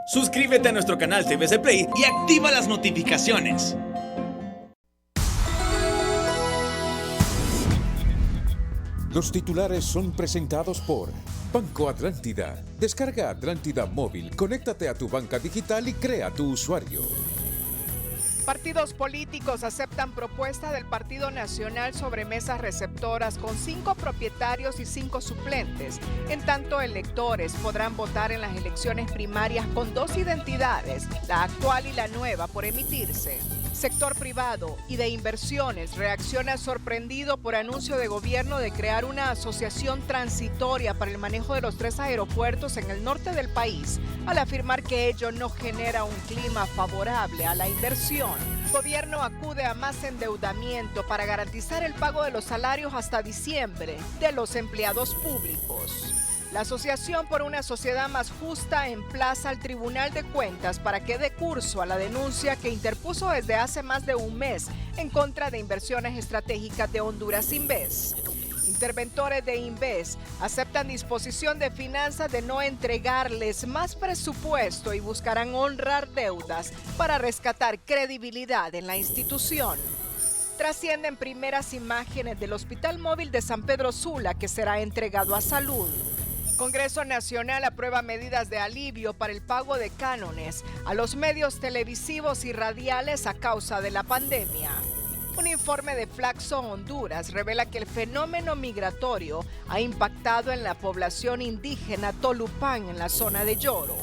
Suscríbete a nuestro canal TVC Play y activa las notificaciones. Los titulares son presentados por Banco Atlántida. Descarga Atlántida Móvil, conéctate a tu banca digital y crea tu usuario. Partidos políticos aceptan propuesta del Partido Nacional sobre mesas receptoras con 5 propietarios y 5 suplentes. En tanto, electores podrán votar en las elecciones primarias con 2 identidades, la actual y la nueva por emitirse. Sector privado y de inversiones reacciona sorprendido por anuncio de gobierno de crear una asociación transitoria para el manejo de los 3 aeropuertos en el norte del país, al afirmar que ello no genera un clima favorable a la inversión. Gobierno acude a más endeudamiento para garantizar el pago de los salarios hasta diciembre de los empleados públicos. La Asociación por una Sociedad Más Justa emplaza al Tribunal de Cuentas para que dé curso a la denuncia que interpuso desde hace más de un mes en contra de Inversiones Estratégicas de Honduras Inves. Interventores de Inves aceptan disposición de finanzas de no entregarles más presupuesto y buscarán honrar deudas para rescatar credibilidad en la institución. Trascienden primeras imágenes del Hospital Móvil de San Pedro Sula que será entregado a Salud. Congreso Nacional aprueba medidas de alivio para el pago de cánones a los medios televisivos y radiales a causa de la pandemia. Un informe de Flaxo Honduras revela que el fenómeno migratorio ha impactado en la población indígena Tolupán en la zona de Lloro.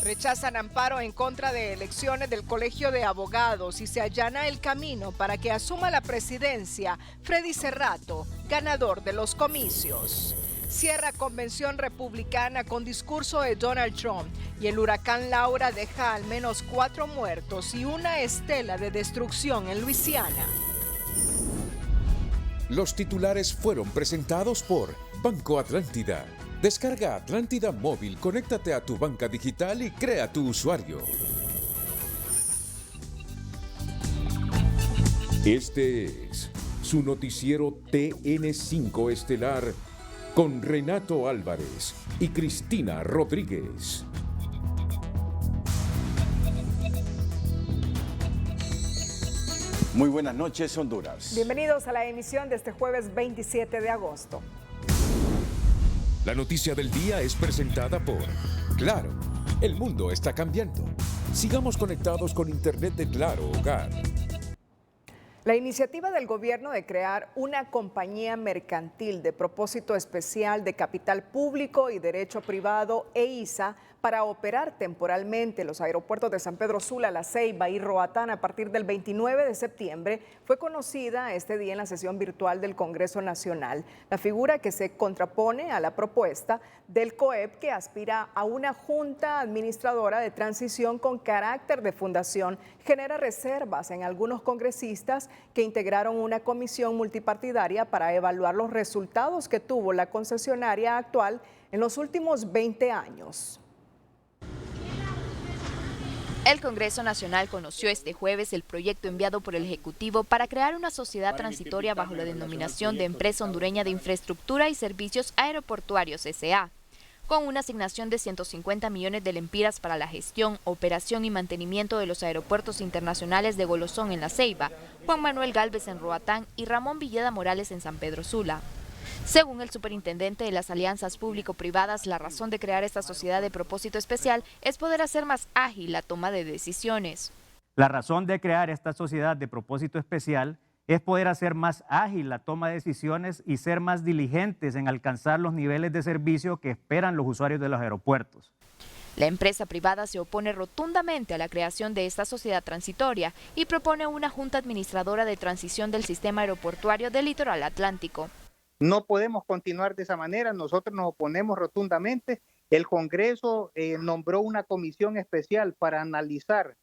Rechazan amparo en contra de elecciones del Colegio de Abogados y se allana el camino para que asuma la presidencia Freddy Cerrato, ganador de los comicios. Cierra convención republicana con discurso de Donald Trump y el huracán Laura deja al menos 4 muertos y una estela de destrucción en Luisiana. Los titulares fueron presentados por Banco Atlántida. Descarga Atlántida Móvil, conéctate a tu banca digital y crea tu usuario. Este es su noticiero TN5 Estelar con Renato Álvarez y Cristina Rodríguez. Muy buenas noches, Honduras. Bienvenidos a la emisión de este jueves 27 de agosto. La noticia del día es presentada por Claro, el mundo está cambiando. Sigamos conectados con Internet de Claro Hogar. La iniciativa del gobierno de crear una compañía mercantil de propósito especial de capital público y derecho privado EISA para operar temporalmente los aeropuertos de San Pedro Sula, La Ceiba y Roatán a partir del 29 de septiembre fue conocida este día en la sesión virtual del Congreso Nacional. La figura que se contrapone a la propuesta del COEP que aspira a una junta administradora de transición con carácter de fundación genera reservas en algunos congresistas que integraron una comisión multipartidaria para evaluar los resultados que tuvo la concesionaria actual en los últimos 20 años. El Congreso Nacional conoció este jueves el proyecto enviado por el Ejecutivo para crear una sociedad transitoria bajo la denominación de Empresa Hondureña de Infraestructura y Servicios Aeroportuarios S.A., con una asignación de 150 millones de lempiras para la gestión, operación y mantenimiento de los aeropuertos internacionales de Golozón en La Ceiba, Juan Manuel Gálvez en Roatán y Ramón Villeda Morales en San Pedro Sula. Según el superintendente de las alianzas público-privadas, la razón de crear esta sociedad de propósito especial es poder hacer más ágil la toma de decisiones. La razón de crear esta sociedad de propósito especial es poder hacer más ágil la toma de decisiones y ser más diligentes en alcanzar los niveles de servicio que esperan los usuarios de los aeropuertos. La empresa privada se opone rotundamente a la creación de esta sociedad transitoria y propone una junta administradora de transición del sistema aeroportuario del litoral atlántico. No podemos continuar de esa manera, nosotros nos oponemos rotundamente. El Congreso nombró una comisión especial para analizar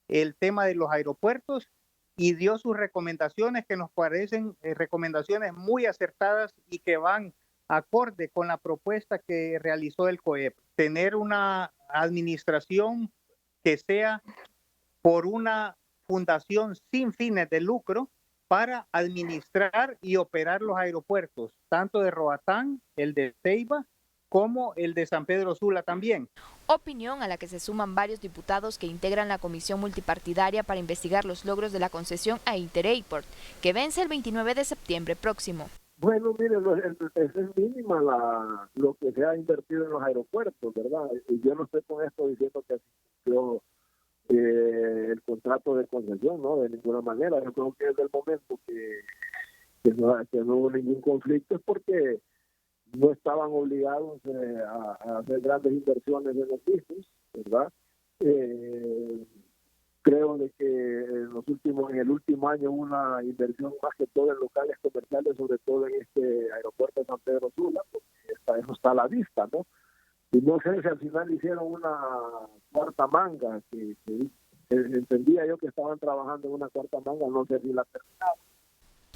el tema de los aeropuertos y dio sus recomendaciones que nos parecen recomendaciones muy acertadas y que van acorde con la propuesta que realizó el COEP. Tener una administración que sea por una fundación sin fines de lucro para administrar y operar los aeropuertos, tanto de Roatán, el de Ceiba, como el de San Pedro Sula también. opinión a la que se suman varios diputados que integran la comisión multipartidaria para investigar los logros de la concesión a Interairport, que vence el 29 de septiembre próximo. Bueno, mire, es mínima lo que se ha invertido en los aeropuertos, ¿verdad? Y yo no estoy con esto diciendo que asistió el contrato de concesión, ¿no? De ninguna manera. Yo creo que desde el momento que no hubo ningún conflicto es porque no estaban obligados a hacer grandes inversiones en los mismos, ¿verdad? Creo de que en el último año hubo una inversión más que todo en locales comerciales, sobre todo en este aeropuerto de San Pedro Sula, porque eso está a la vista, ¿no? Y no sé si al final hicieron una cuarta manga, que entendía yo que estaban trabajando en una cuarta manga, no sé si la terminaron.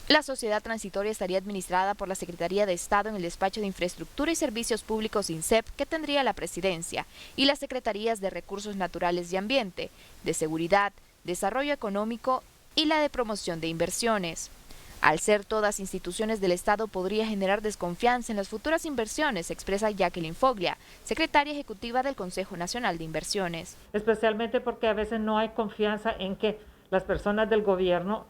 La sociedad transitoria estaría administrada por la Secretaría de Estado en el despacho de Infraestructura y Servicios Públicos INSEP, que tendría la presidencia, y las Secretarías de Recursos Naturales y Ambiente, de Seguridad, Desarrollo Económico y la de Promoción de Inversiones. Al ser todas instituciones del Estado, podría generar desconfianza en las futuras inversiones, expresa Jacqueline Foglia, secretaria ejecutiva del Consejo Nacional de Inversiones. Especialmente porque a veces no hay confianza en que las personas del gobierno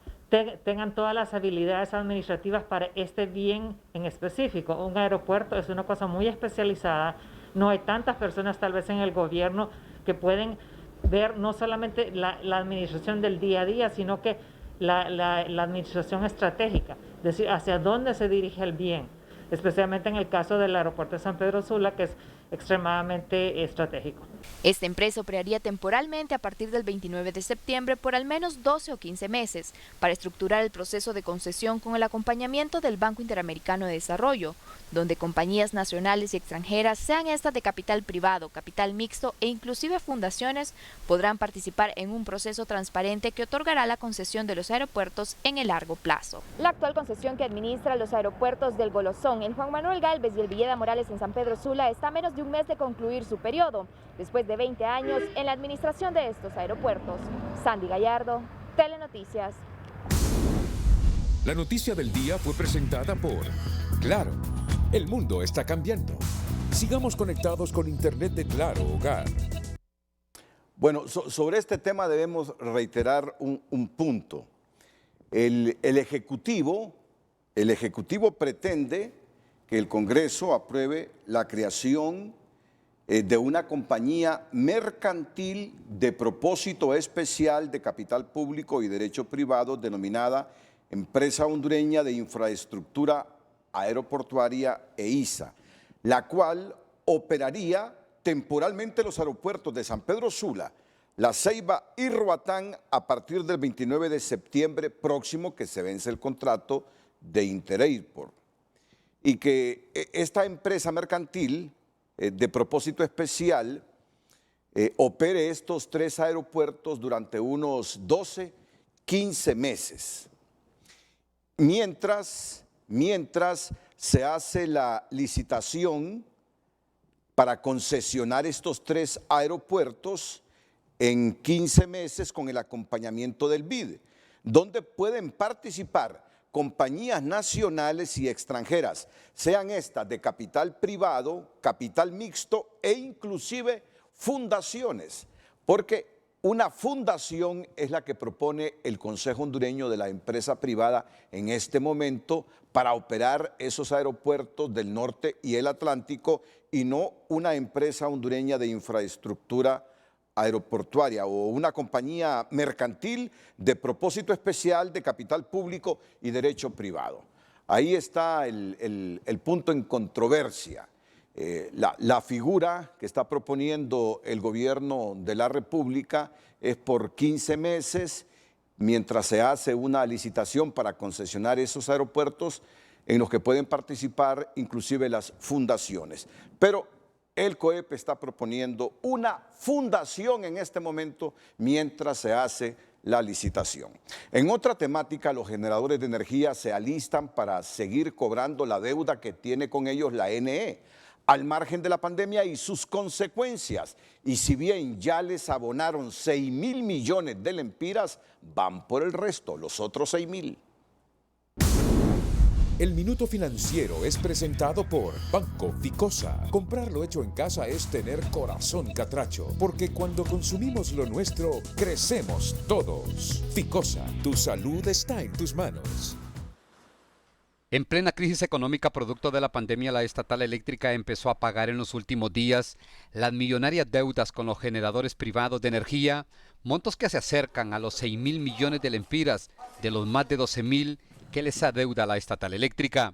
tengan todas las habilidades administrativas para este bien en específico. Un aeropuerto es una cosa muy especializada, no hay tantas personas tal vez en el gobierno que pueden ver no solamente la administración del día a día, sino que la administración estratégica, es decir, hacia dónde se dirige el bien, especialmente en el caso del aeropuerto de San Pedro Sula, que es extremadamente estratégico. Esta empresa operaría temporalmente a partir del 29 de septiembre por al menos 12 o 15 meses para estructurar el proceso de concesión con el acompañamiento del Banco Interamericano de Desarrollo, donde compañías nacionales y extranjeras, sean estas de capital privado, capital mixto e inclusive fundaciones, podrán participar en un proceso transparente que otorgará la concesión de los aeropuertos en el largo plazo. La actual concesión que administra los aeropuertos del Golozón, el Juan Manuel Gálvez y el Villeda Morales en San Pedro Sula, está a menos de un mes de concluir su periodo, después de 20 años en la administración de estos aeropuertos. Sandy Gallardo, Telenoticias. La noticia del día fue presentada por Claro. El mundo está cambiando. Sigamos conectados con Internet de Claro Hogar. Bueno, sobre este tema debemos reiterar un punto. El Ejecutivo pretende que el Congreso apruebe la creación de una compañía mercantil de propósito especial de capital público y derecho privado denominada Empresa Hondureña de Infraestructura Aeroportuaria EISA, la cual operaría temporalmente los aeropuertos de San Pedro Sula, La Ceiba y Roatán a partir del 29 de septiembre próximo, que se vence el contrato de Interairport. Y que esta empresa mercantil de propósito especial opere estos 3 aeropuertos durante unos 12, 15 meses. Mientras se hace la licitación para concesionar estos 3 aeropuertos en 15 meses con el acompañamiento del BID, donde pueden participar compañías nacionales y extranjeras, sean estas de capital privado, capital mixto e inclusive fundaciones, porque una fundación es la que propone el Consejo Hondureño de la empresa privada en este momento para operar esos aeropuertos del norte y el Atlántico, y no una empresa hondureña de infraestructura aeroportuaria o una compañía mercantil de propósito especial de capital público y derecho privado. Ahí está el punto en controversia. La figura que está proponiendo el gobierno de la República es por 15 meses, mientras se hace una licitación para concesionar esos aeropuertos en los que pueden participar inclusive las fundaciones. Pero el COEP está proponiendo una fundación en este momento mientras se hace la licitación. En otra temática, los generadores de energía se alistan para seguir cobrando la deuda que tiene con ellos la NE, al margen de la pandemia y sus consecuencias. Y si bien ya les abonaron 6.000 millones de lempiras, van por el resto, los otros 6.000. El Minuto Financiero es presentado por Banco Ficosa. Comprar lo hecho en casa es tener corazón catracho, porque cuando consumimos lo nuestro, crecemos todos. Ficosa, tu salud está en tus manos. En plena crisis económica producto de la pandemia, la estatal eléctrica empezó a pagar en los últimos días las millonarias deudas con los generadores privados de energía, montos que se acercan a los 6.000 millones de lempiras de los más de 12.000 que les adeuda la estatal eléctrica.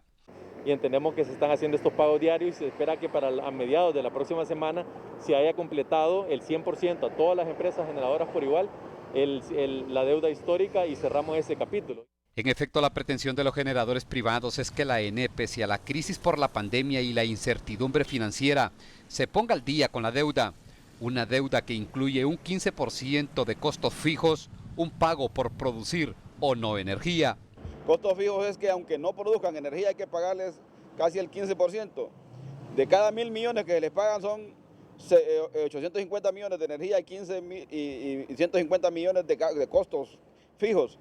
Y entendemos que se están haciendo estos pagos diarios y se espera que a mediados de la próxima semana se haya completado el 100% a todas las empresas generadoras por igual la deuda histórica y cerramos ese capítulo. En efecto, la pretensión de los generadores privados es que la ENE, pese a la crisis por la pandemia y la incertidumbre financiera, se ponga al día con la deuda. Una deuda que incluye un 15% de costos fijos, un pago por producir o no energía. Costos fijos es que aunque no produzcan energía hay que pagarles casi el 15%. De cada 1.000 millones que les pagan son 850 millones de energía y 150 millones de costos fijos.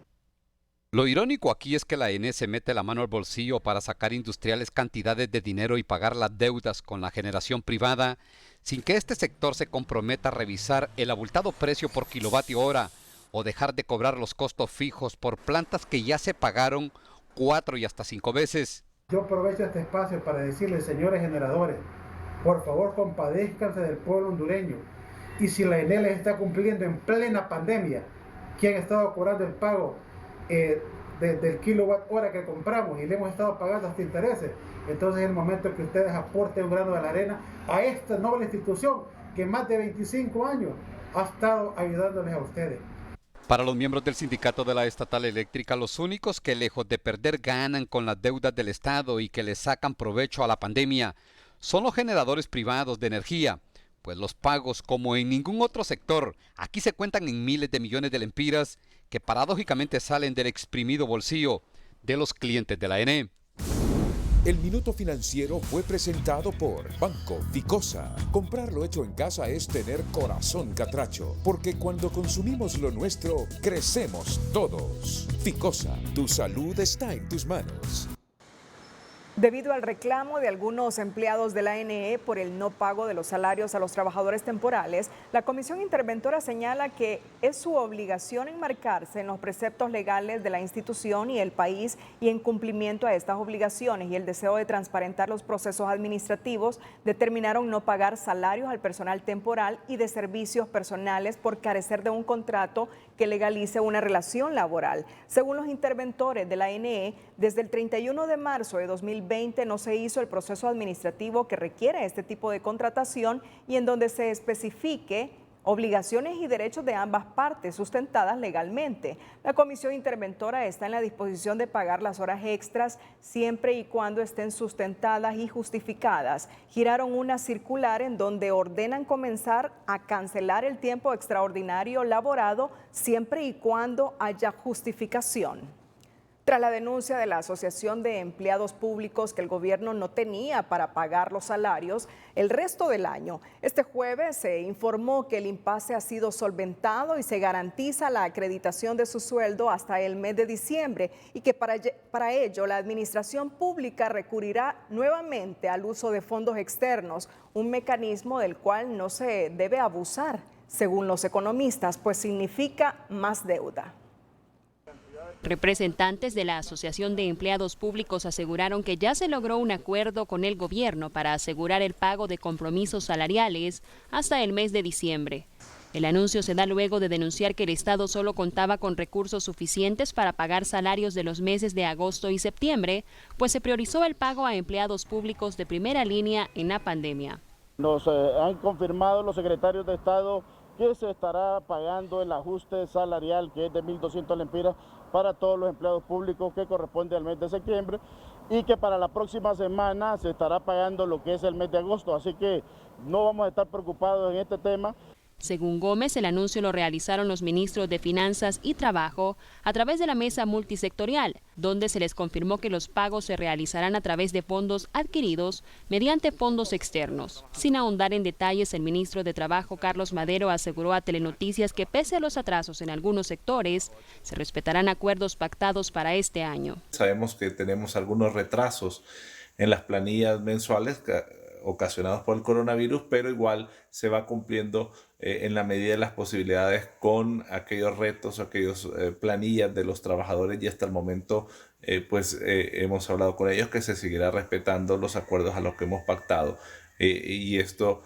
Lo irónico aquí es que la ENE se mete la mano al bolsillo para sacar industriales cantidades de dinero y pagar las deudas con la generación privada, sin que este sector se comprometa a revisar el abultado precio por kilovatio hora o dejar de cobrar los costos fijos por plantas que ya se pagaron 4 y hasta 5 veces. Yo aprovecho este espacio para decirles, señores generadores, por favor compadézcanse del pueblo hondureño. Y si la ENE les está cumpliendo en plena pandemia, que han estado cobrando el pago del kilowatt hora que compramos y le hemos estado pagando hasta intereses, entonces es el momento que ustedes aporten un grano de la arena a esta noble institución que más de 25 años ha estado ayudándoles a ustedes. Para los miembros del sindicato de la estatal eléctrica, los únicos que lejos de perder ganan con las deudas del Estado y que le sacan provecho a la pandemia son los generadores privados de energía, pues los pagos, como en ningún otro sector, aquí se cuentan en miles de millones de lempiras que paradójicamente salen del exprimido bolsillo de los clientes de la ENE. El Minuto Financiero fue presentado por Banco Ficosa. Comprar lo hecho en casa es tener corazón catracho, porque cuando consumimos lo nuestro, crecemos todos. Ficosa, tu salud está en tus manos. Debido al reclamo de algunos empleados de la ANE por el no pago de los salarios a los trabajadores temporales, la Comisión Interventora señala que es su obligación enmarcarse en los preceptos legales de la institución y el país y en cumplimiento a estas obligaciones y el deseo de transparentar los procesos administrativos, determinaron no pagar salarios al personal temporal y de servicios personales por carecer de un contrato que legalice una relación laboral. Según los interventores de la ANE, desde el 31 de marzo de 2020 no se hizo el proceso administrativo que requiere este tipo de contratación y en donde se especifique obligaciones y derechos de ambas partes sustentadas legalmente. La Comisión Interventora está en la disposición de pagar las horas extras siempre y cuando estén sustentadas y justificadas. Giraron una circular en donde ordenan comenzar a cancelar el tiempo extraordinario laborado siempre y cuando haya justificación. Tras la denuncia de la Asociación de Empleados Públicos que el gobierno no tenía para pagar los salarios el resto del año, este jueves se informó que el impasse ha sido solventado y se garantiza la acreditación de su sueldo hasta el mes de diciembre y que para ello la administración pública recurrirá nuevamente al uso de fondos externos, un mecanismo del cual no se debe abusar, según los economistas, pues significa más deuda. Representantes de la Asociación de Empleados Públicos aseguraron que ya se logró un acuerdo con el gobierno para asegurar el pago de compromisos salariales hasta el mes de diciembre. El anuncio se da luego de denunciar que el Estado solo contaba con recursos suficientes para pagar salarios de los meses de agosto y septiembre, pues se priorizó el pago a empleados públicos de primera línea en la pandemia. Nos han confirmado los secretarios de Estado que se estará pagando el ajuste salarial, que es de 1.200 lempiras para todos los empleados públicos, que corresponde al mes de septiembre, y que para la próxima semana se estará pagando lo que es el mes de agosto, así que no vamos a estar preocupados en este tema. Según Gómez, el anuncio lo realizaron los ministros de Finanzas y Trabajo a través de la mesa multisectorial, donde se les confirmó que los pagos se realizarán a través de fondos adquiridos mediante fondos externos. Sin ahondar en detalles, el ministro de Trabajo, Carlos Madero, aseguró a Telenoticias que pese a los atrasos en algunos sectores, se respetarán acuerdos pactados para este año. Sabemos que tenemos algunos retrasos en las planillas mensuales ocasionados por el coronavirus, pero igual se va cumpliendo en la medida de las posibilidades con aquellos retos, aquellas planillas de los trabajadores, y hasta el momento hemos hablado con ellos que se seguirá respetando los acuerdos a los que hemos pactado, y esto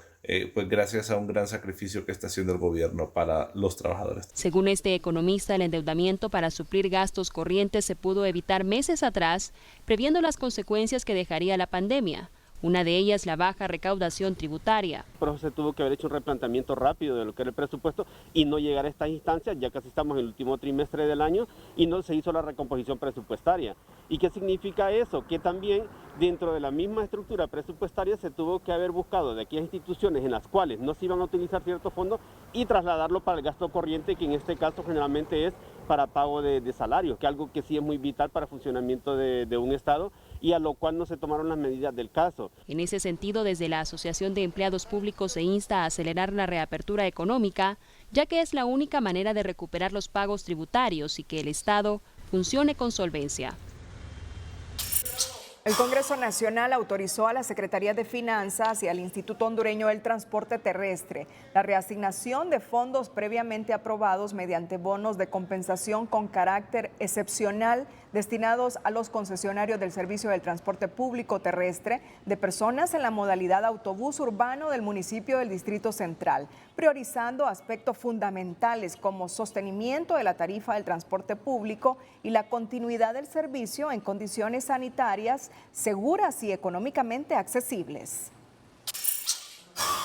pues gracias a un gran sacrificio que está haciendo el gobierno para los trabajadores. Según este economista, el endeudamiento para suplir gastos corrientes se pudo evitar meses atrás, previendo las consecuencias que dejaría la pandemia. Una de ellas, la baja recaudación tributaria. Por eso se tuvo que haber hecho un replanteamiento rápido de lo que era el presupuesto y no llegar a estas instancias, ya casi estamos en el último trimestre del año y no se hizo la recomposición presupuestaria. ¿Y qué significa eso? Que también dentro de la misma estructura presupuestaria se tuvo que haber buscado de aquellas instituciones en las cuales no se iban a utilizar ciertos fondos y trasladarlo para el gasto corriente, que en este caso generalmente es para pago de salarios, que es algo que sí es muy vital para el funcionamiento de un Estado, y a lo cual no se tomaron las medidas del caso. En ese sentido, desde la Asociación de Empleados Públicos se insta a acelerar la reapertura económica, ya que es la única manera de recuperar los pagos tributarios y que el Estado funcione con solvencia. El Congreso Nacional autorizó a la Secretaría de Finanzas y al Instituto Hondureño del Transporte Terrestre la reasignación de fondos previamente aprobados mediante bonos de compensación con carácter excepcional destinados a los concesionarios del servicio del transporte público terrestre de personas en la modalidad autobús urbano del municipio del Distrito Central, priorizando aspectos fundamentales como sostenimiento de la tarifa del transporte público y la continuidad del servicio en condiciones sanitarias seguras y económicamente accesibles.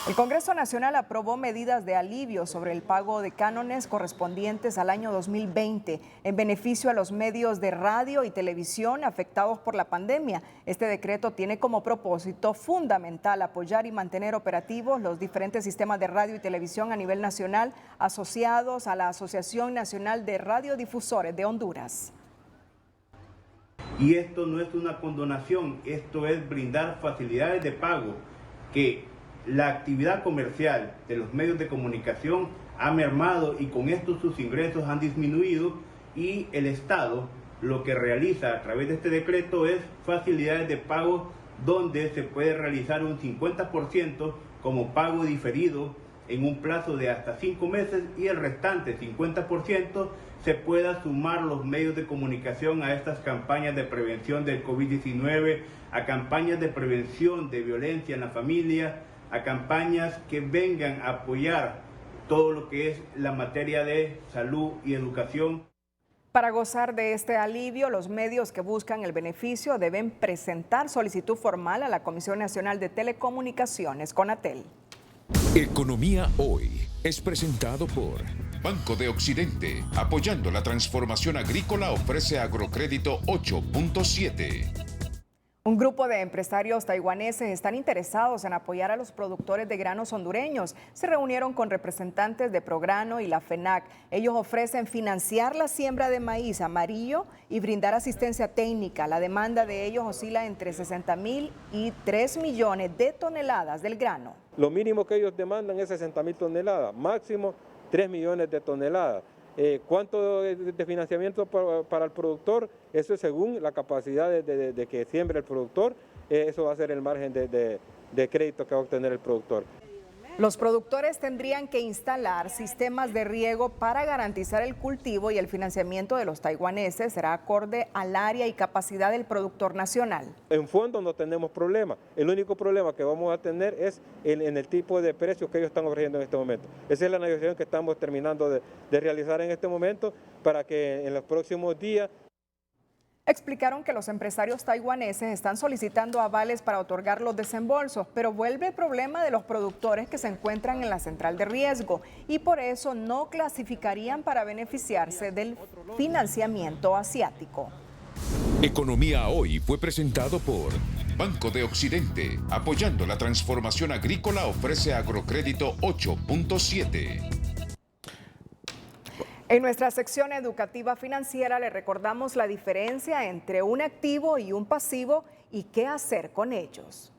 El Congreso Nacional aprobó medidas de alivio sobre el pago de cánones correspondientes al año 2020 en beneficio a los medios de radio y televisión afectados por la pandemia. Este decreto tiene como propósito fundamental apoyar y mantener operativos los diferentes sistemas de radio y televisión a nivel nacional asociados a la Asociación Nacional de Radiodifusores de Honduras. Y esto no es una condonación, esto es brindar facilidades de pago que la actividad comercial de los medios de comunicación ha mermado y con esto sus ingresos han disminuido, y el Estado lo que realiza a través de este decreto es facilidades de pago donde se puede realizar un 50% como pago diferido en un plazo de hasta 5 meses y el restante 50% se pueda sumar los medios de comunicación a estas campañas de prevención del COVID-19, a campañas de prevención de violencia en la familia, a campañas que vengan a apoyar todo lo que es la materia de salud y educación. Para gozar de este alivio, los medios que buscan el beneficio deben presentar solicitud formal a la Comisión Nacional de Telecomunicaciones, CONATEL. Economía Hoy es presentado por Banco de Occidente. Apoyando la transformación agrícola, ofrece Agrocrédito 8.7. Un grupo de empresarios taiwaneses están interesados en apoyar a los productores de granos hondureños. Se reunieron con representantes de Prograno y la FENAC. Ellos ofrecen financiar la siembra de maíz amarillo y brindar asistencia técnica. La demanda de ellos oscila entre 60.000 y 3 millones de toneladas del grano. Lo mínimo que ellos demandan es 60.000 toneladas, máximo 3 millones de toneladas. ¿Cuánto de financiamiento para el productor? Eso es según la capacidad de que siembre el productor, eso va a ser el margen de crédito que va a obtener el productor. Los productores tendrían que instalar sistemas de riego para garantizar el cultivo, y el financiamiento de los taiwaneses será acorde al área y capacidad del productor nacional. En fondo no tenemos problema. El único problema que vamos a tener es en el tipo de precios que ellos están ofreciendo en este momento. Esa es la negociación que estamos terminando de realizar en este momento para que en los próximos días. Explicaron que los empresarios taiwaneses están solicitando avales para otorgar los desembolsos, pero vuelve el problema de los productores que se encuentran en la central de riesgo y por eso no clasificarían para beneficiarse del financiamiento asiático. Economía Hoy fue presentado por Banco de Occidente. Apoyando la transformación agrícola, ofrece Agrocrédito 8.7. En nuestra sección educativa financiera le recordamos la diferencia entre un activo y un pasivo y qué hacer con ellos.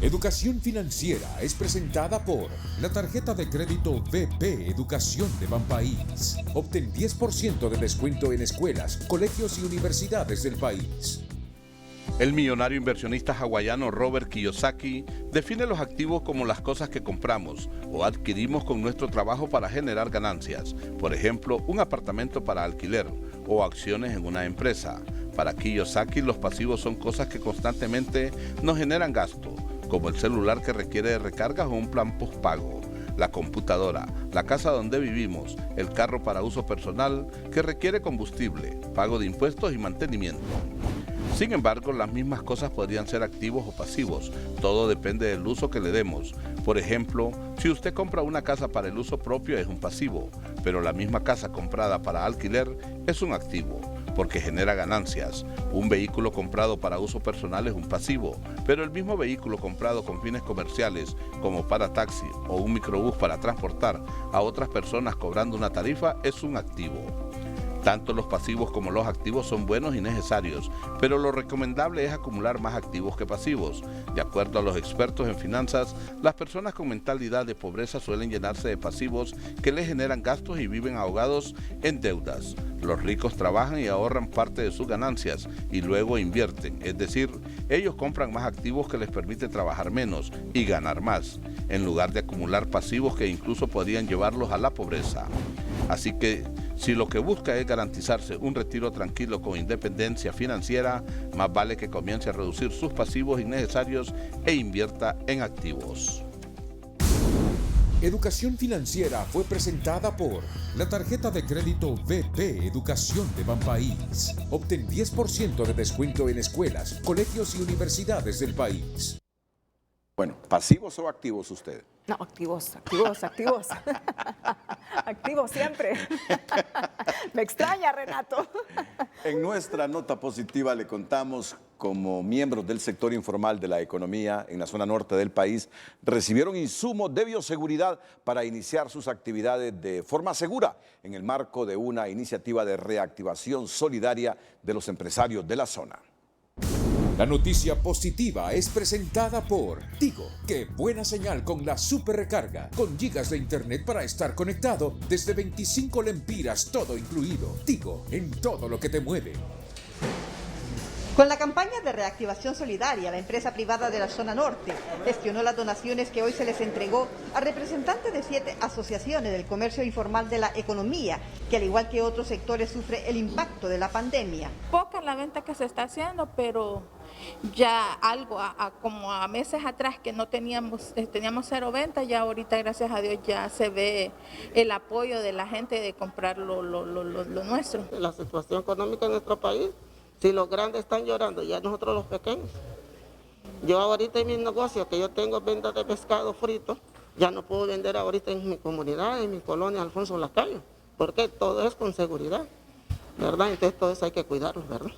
Educación Financiera es presentada por la tarjeta de crédito BP Educación de Banpaís. Obtén 10% de descuento en escuelas, colegios y universidades del país. El millonario inversionista hawaiano Robert Kiyosaki define los activos como las cosas que compramos o adquirimos con nuestro trabajo para generar ganancias. Por ejemplo, un apartamento para alquiler o acciones en una empresa. Para Kiyosaki, los pasivos son cosas que constantemente nos generan gasto, como el celular que requiere de recargas o un plan postpago, la computadora, la casa donde vivimos, el carro para uso personal que requiere combustible, pago de impuestos y mantenimiento. Sin embargo, las mismas cosas podrían ser activos o pasivos, todo depende del uso que le demos. Por ejemplo, si usted compra una casa para el uso propio es un pasivo, pero la misma casa comprada para alquiler es un activo, porque genera ganancias. Un vehículo comprado para uso personal es un pasivo, pero el mismo vehículo comprado con fines comerciales, como para taxi o un microbús para transportar a otras personas cobrando una tarifa, es un activo. Tanto los pasivos como los activos son buenos y necesarios, pero lo recomendable es acumular más activos que pasivos. De acuerdo a los expertos en finanzas, las personas con mentalidad de pobreza suelen llenarse de pasivos que les generan gastos y viven ahogados en deudas. Los ricos trabajan y ahorran parte de sus ganancias y luego invierten, es decir, ellos compran más activos que les permite trabajar menos y ganar más, en lugar de acumular pasivos que incluso podrían llevarlos a la pobreza. Así que, si lo que busca es garantizarse un retiro tranquilo con independencia financiera, más vale que comience a reducir sus pasivos innecesarios e invierta en activos. Educación Financiera fue presentada por la tarjeta de crédito BP Educación de Banpaís. Obtén 10% de descuento en escuelas, colegios y universidades del país. Bueno, ¿pasivos o activos usted? No, activos. Activos siempre. Me extraña, Renato. En nuestra nota positiva le contamos cómo miembros del sector informal de la economía en la zona norte del país recibieron insumos de bioseguridad para iniciar sus actividades de forma segura en el marco de una iniciativa de reactivación solidaria de los empresarios de la zona. La noticia positiva es presentada por Tigo. ¡Qué buena señal con la super recarga! Con gigas de internet para estar conectado desde 25 lempiras, todo incluido. Tigo, en todo lo que te mueve. Con la campaña de reactivación solidaria, la empresa privada de la zona norte gestionó las donaciones que hoy se les entregó a representantes de 7 asociaciones del comercio informal de la economía, que al igual que otros sectores sufre el impacto de la pandemia. Poca la venta que se está haciendo, pero ya algo, como a meses atrás que no teníamos 0 venta, ya ahorita gracias a Dios ya se ve el apoyo de la gente de comprar lo nuestro. La situación económica en nuestro país. Si los grandes están llorando, ya nosotros los pequeños. Yo ahorita en mi negocio, que yo tengo venta de pescado frito, ya no puedo vender ahorita en mi comunidad, en mi colonia Alfonso Lacayo, porque todo es con seguridad, ¿verdad? Entonces todo eso hay que cuidarlo, ¿verdad?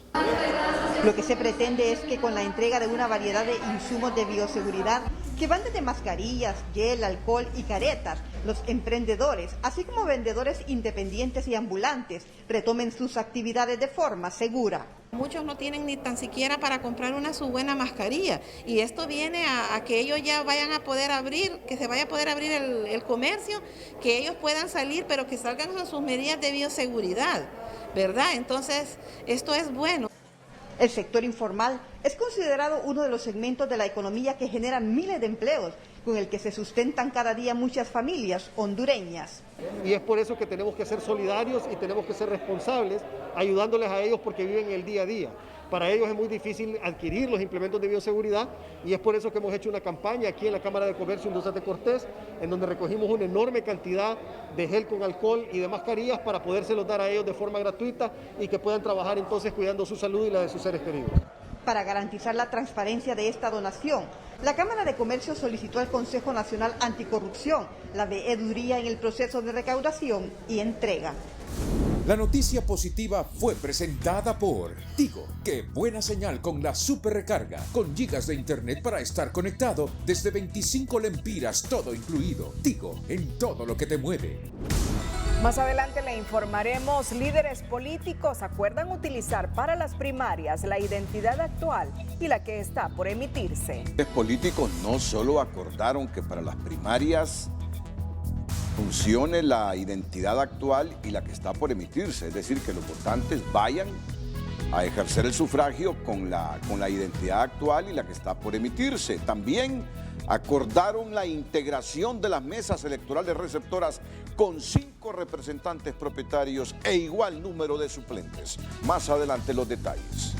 Lo que se pretende es que con la entrega de una variedad de insumos de bioseguridad, que van desde mascarillas, gel, alcohol y caretas, los emprendedores, así como vendedores independientes y ambulantes, retomen sus actividades de forma segura. Muchos no tienen ni tan siquiera para comprar su buena mascarilla, y esto viene a que ellos ya vayan a poder abrir, que se vaya a poder abrir el comercio, que ellos puedan salir, pero que salgan con sus medidas de bioseguridad, ¿verdad? Entonces, esto es bueno. El sector informal es considerado uno de los segmentos de la economía que generan miles de empleos, con el que se sustentan cada día muchas familias hondureñas. Y es por eso que tenemos que ser solidarios y tenemos que ser responsables, ayudándoles a ellos porque viven el día a día. Para ellos es muy difícil adquirir los implementos de bioseguridad, y es por eso que hemos hecho una campaña aquí en la Cámara de Comercio Industrial de Cortés, en donde recogimos una enorme cantidad de gel con alcohol y de mascarillas para podérselos dar a ellos de forma gratuita y que puedan trabajar entonces cuidando su salud y la de sus seres queridos. Para garantizar la transparencia de esta donación, la Cámara de Comercio solicitó al Consejo Nacional Anticorrupción la veeduría en el proceso de recaudación y entrega. La noticia positiva fue presentada por Tigo. ¡Qué buena señal con la super recarga! Con gigas de internet para estar conectado desde 25 lempiras, todo incluido. Tigo, en todo lo que te mueve. Más adelante le informaremos, líderes políticos acuerdan utilizar para las primarias la identidad actual y la que está por emitirse. Los políticos no solo acordaron que para las primarias funcione la identidad actual y la que está por emitirse, es decir, que los votantes vayan a ejercer el sufragio con la identidad actual y la que está por emitirse. También acordaron la integración de las mesas electorales receptoras con 5 representantes propietarios e igual número de suplentes. Más adelante los detalles.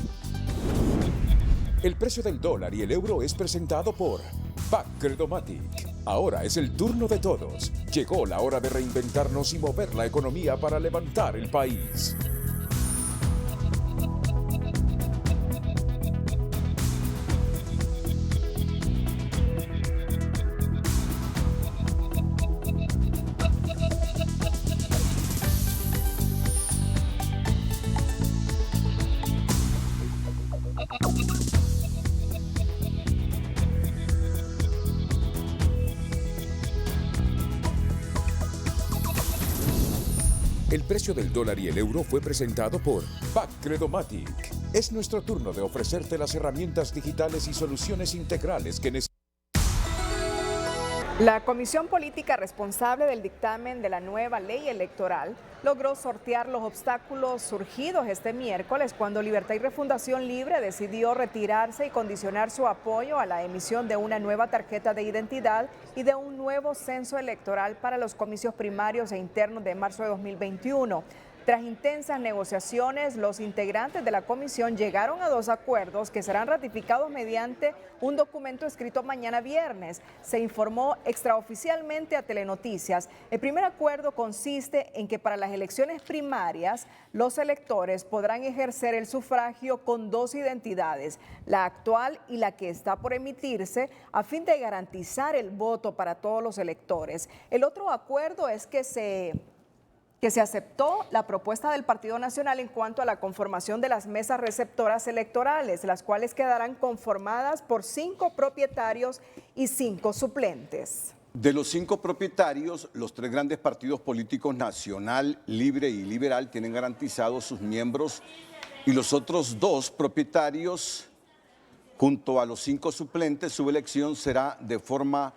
El precio del dólar y el euro es presentado por Bacredomatic. Ahora es el turno de todos. Llegó la hora de reinventarnos y mover la economía para levantar el país. El precio del dólar y el euro fue presentado por Bacredomatic. Es nuestro turno de ofrecerte las herramientas digitales y soluciones integrales que necesitas. La Comisión Política responsable del dictamen de la nueva ley electoral logró sortear los obstáculos surgidos este miércoles cuando Libertad y Refundación Libre decidió retirarse y condicionar su apoyo a la emisión de una nueva tarjeta de identidad y de un nuevo censo electoral para los comicios primarios e internos de marzo de 2021. Tras intensas negociaciones, los integrantes de la comisión llegaron a 2 acuerdos que serán ratificados mediante un documento escrito mañana viernes. Se informó extraoficialmente a Telenoticias. El primer acuerdo consiste en que para las elecciones primarias, los electores podrán ejercer el sufragio con 2 identidades, la actual y la que está por emitirse, a fin de garantizar el voto para todos los electores. El otro acuerdo es que se aceptó la propuesta del Partido Nacional en cuanto a la conformación de las mesas receptoras electorales, las cuales quedarán conformadas por 5 propietarios y 5 suplentes. De los 5 propietarios, los 3 grandes partidos políticos Nacional, Libre y Liberal tienen garantizados sus miembros y los otros 2 propietarios, junto a los 5 suplentes, su elección será de forma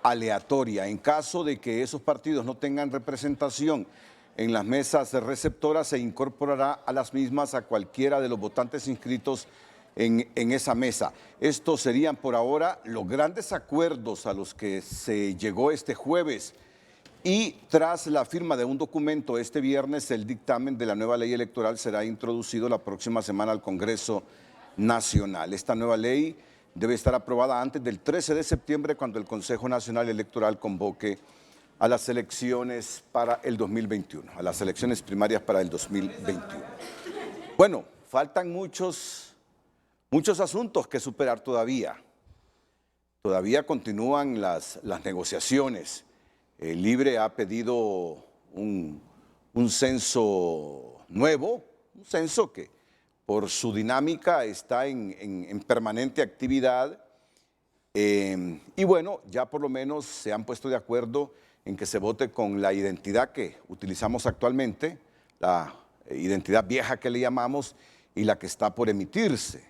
aleatoria. En caso de que esos partidos no tengan representación en las mesas receptoras, se incorporará a las mismas a cualquiera de los votantes inscritos en esa mesa. Estos serían por ahora los grandes acuerdos a los que se llegó este jueves y tras la firma de un documento este viernes, el dictamen de la nueva ley electoral será introducido la próxima semana al Congreso Nacional. Esta nueva ley debe estar aprobada antes del 13 de septiembre, cuando el Consejo Nacional Electoral convoque a las elecciones para el 2021, a las elecciones primarias para el 2021. Bueno, faltan muchos asuntos que superar todavía. Todavía continúan las negociaciones. Libre ha pedido un censo nuevo, un censo que por su dinámica está en permanente actividad. Y bueno, ya por lo menos se han puesto de acuerdo en que se vote con la identidad que utilizamos actualmente, la identidad vieja que le llamamos, y la que está por emitirse.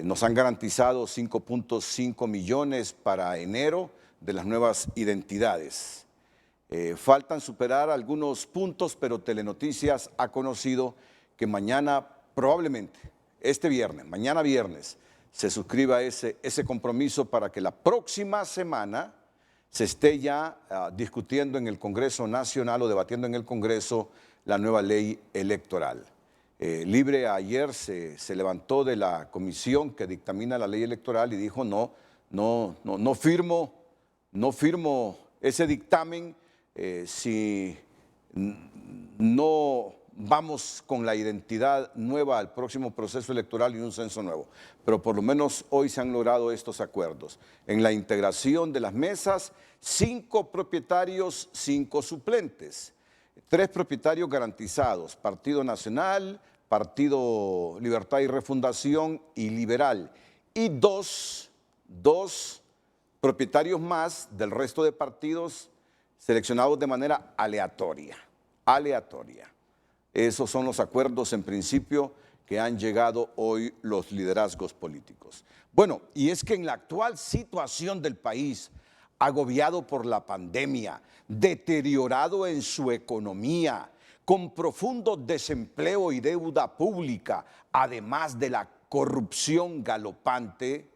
Nos han garantizado 5.5 millones para enero de las nuevas identidades. Faltan superar algunos puntos, pero Telenoticias ha conocido que mañana, probablemente, mañana viernes, se suscriba ese compromiso para que la próxima semana se esté ya discutiendo en el Congreso Nacional o debatiendo en el Congreso la nueva ley electoral. Libre ayer se levantó de la comisión que dictamina la ley electoral y dijo no firmo ese dictamen si no vamos con la identidad nueva al próximo proceso electoral y un censo nuevo. Pero por lo menos hoy se han logrado estos acuerdos. En la integración de las mesas, 5 propietarios, 5 suplentes. 3 propietarios garantizados, Partido Nacional, Partido Libertad y Refundación y Liberal. Y dos propietarios más del resto de partidos seleccionados de manera aleatoria. aleatoria. Esos son los acuerdos en principio que han llegado hoy los liderazgos políticos. Bueno, y es que en la actual situación del país, agobiado por la pandemia, deteriorado en su economía, con profundo desempleo y deuda pública, además de la corrupción galopante,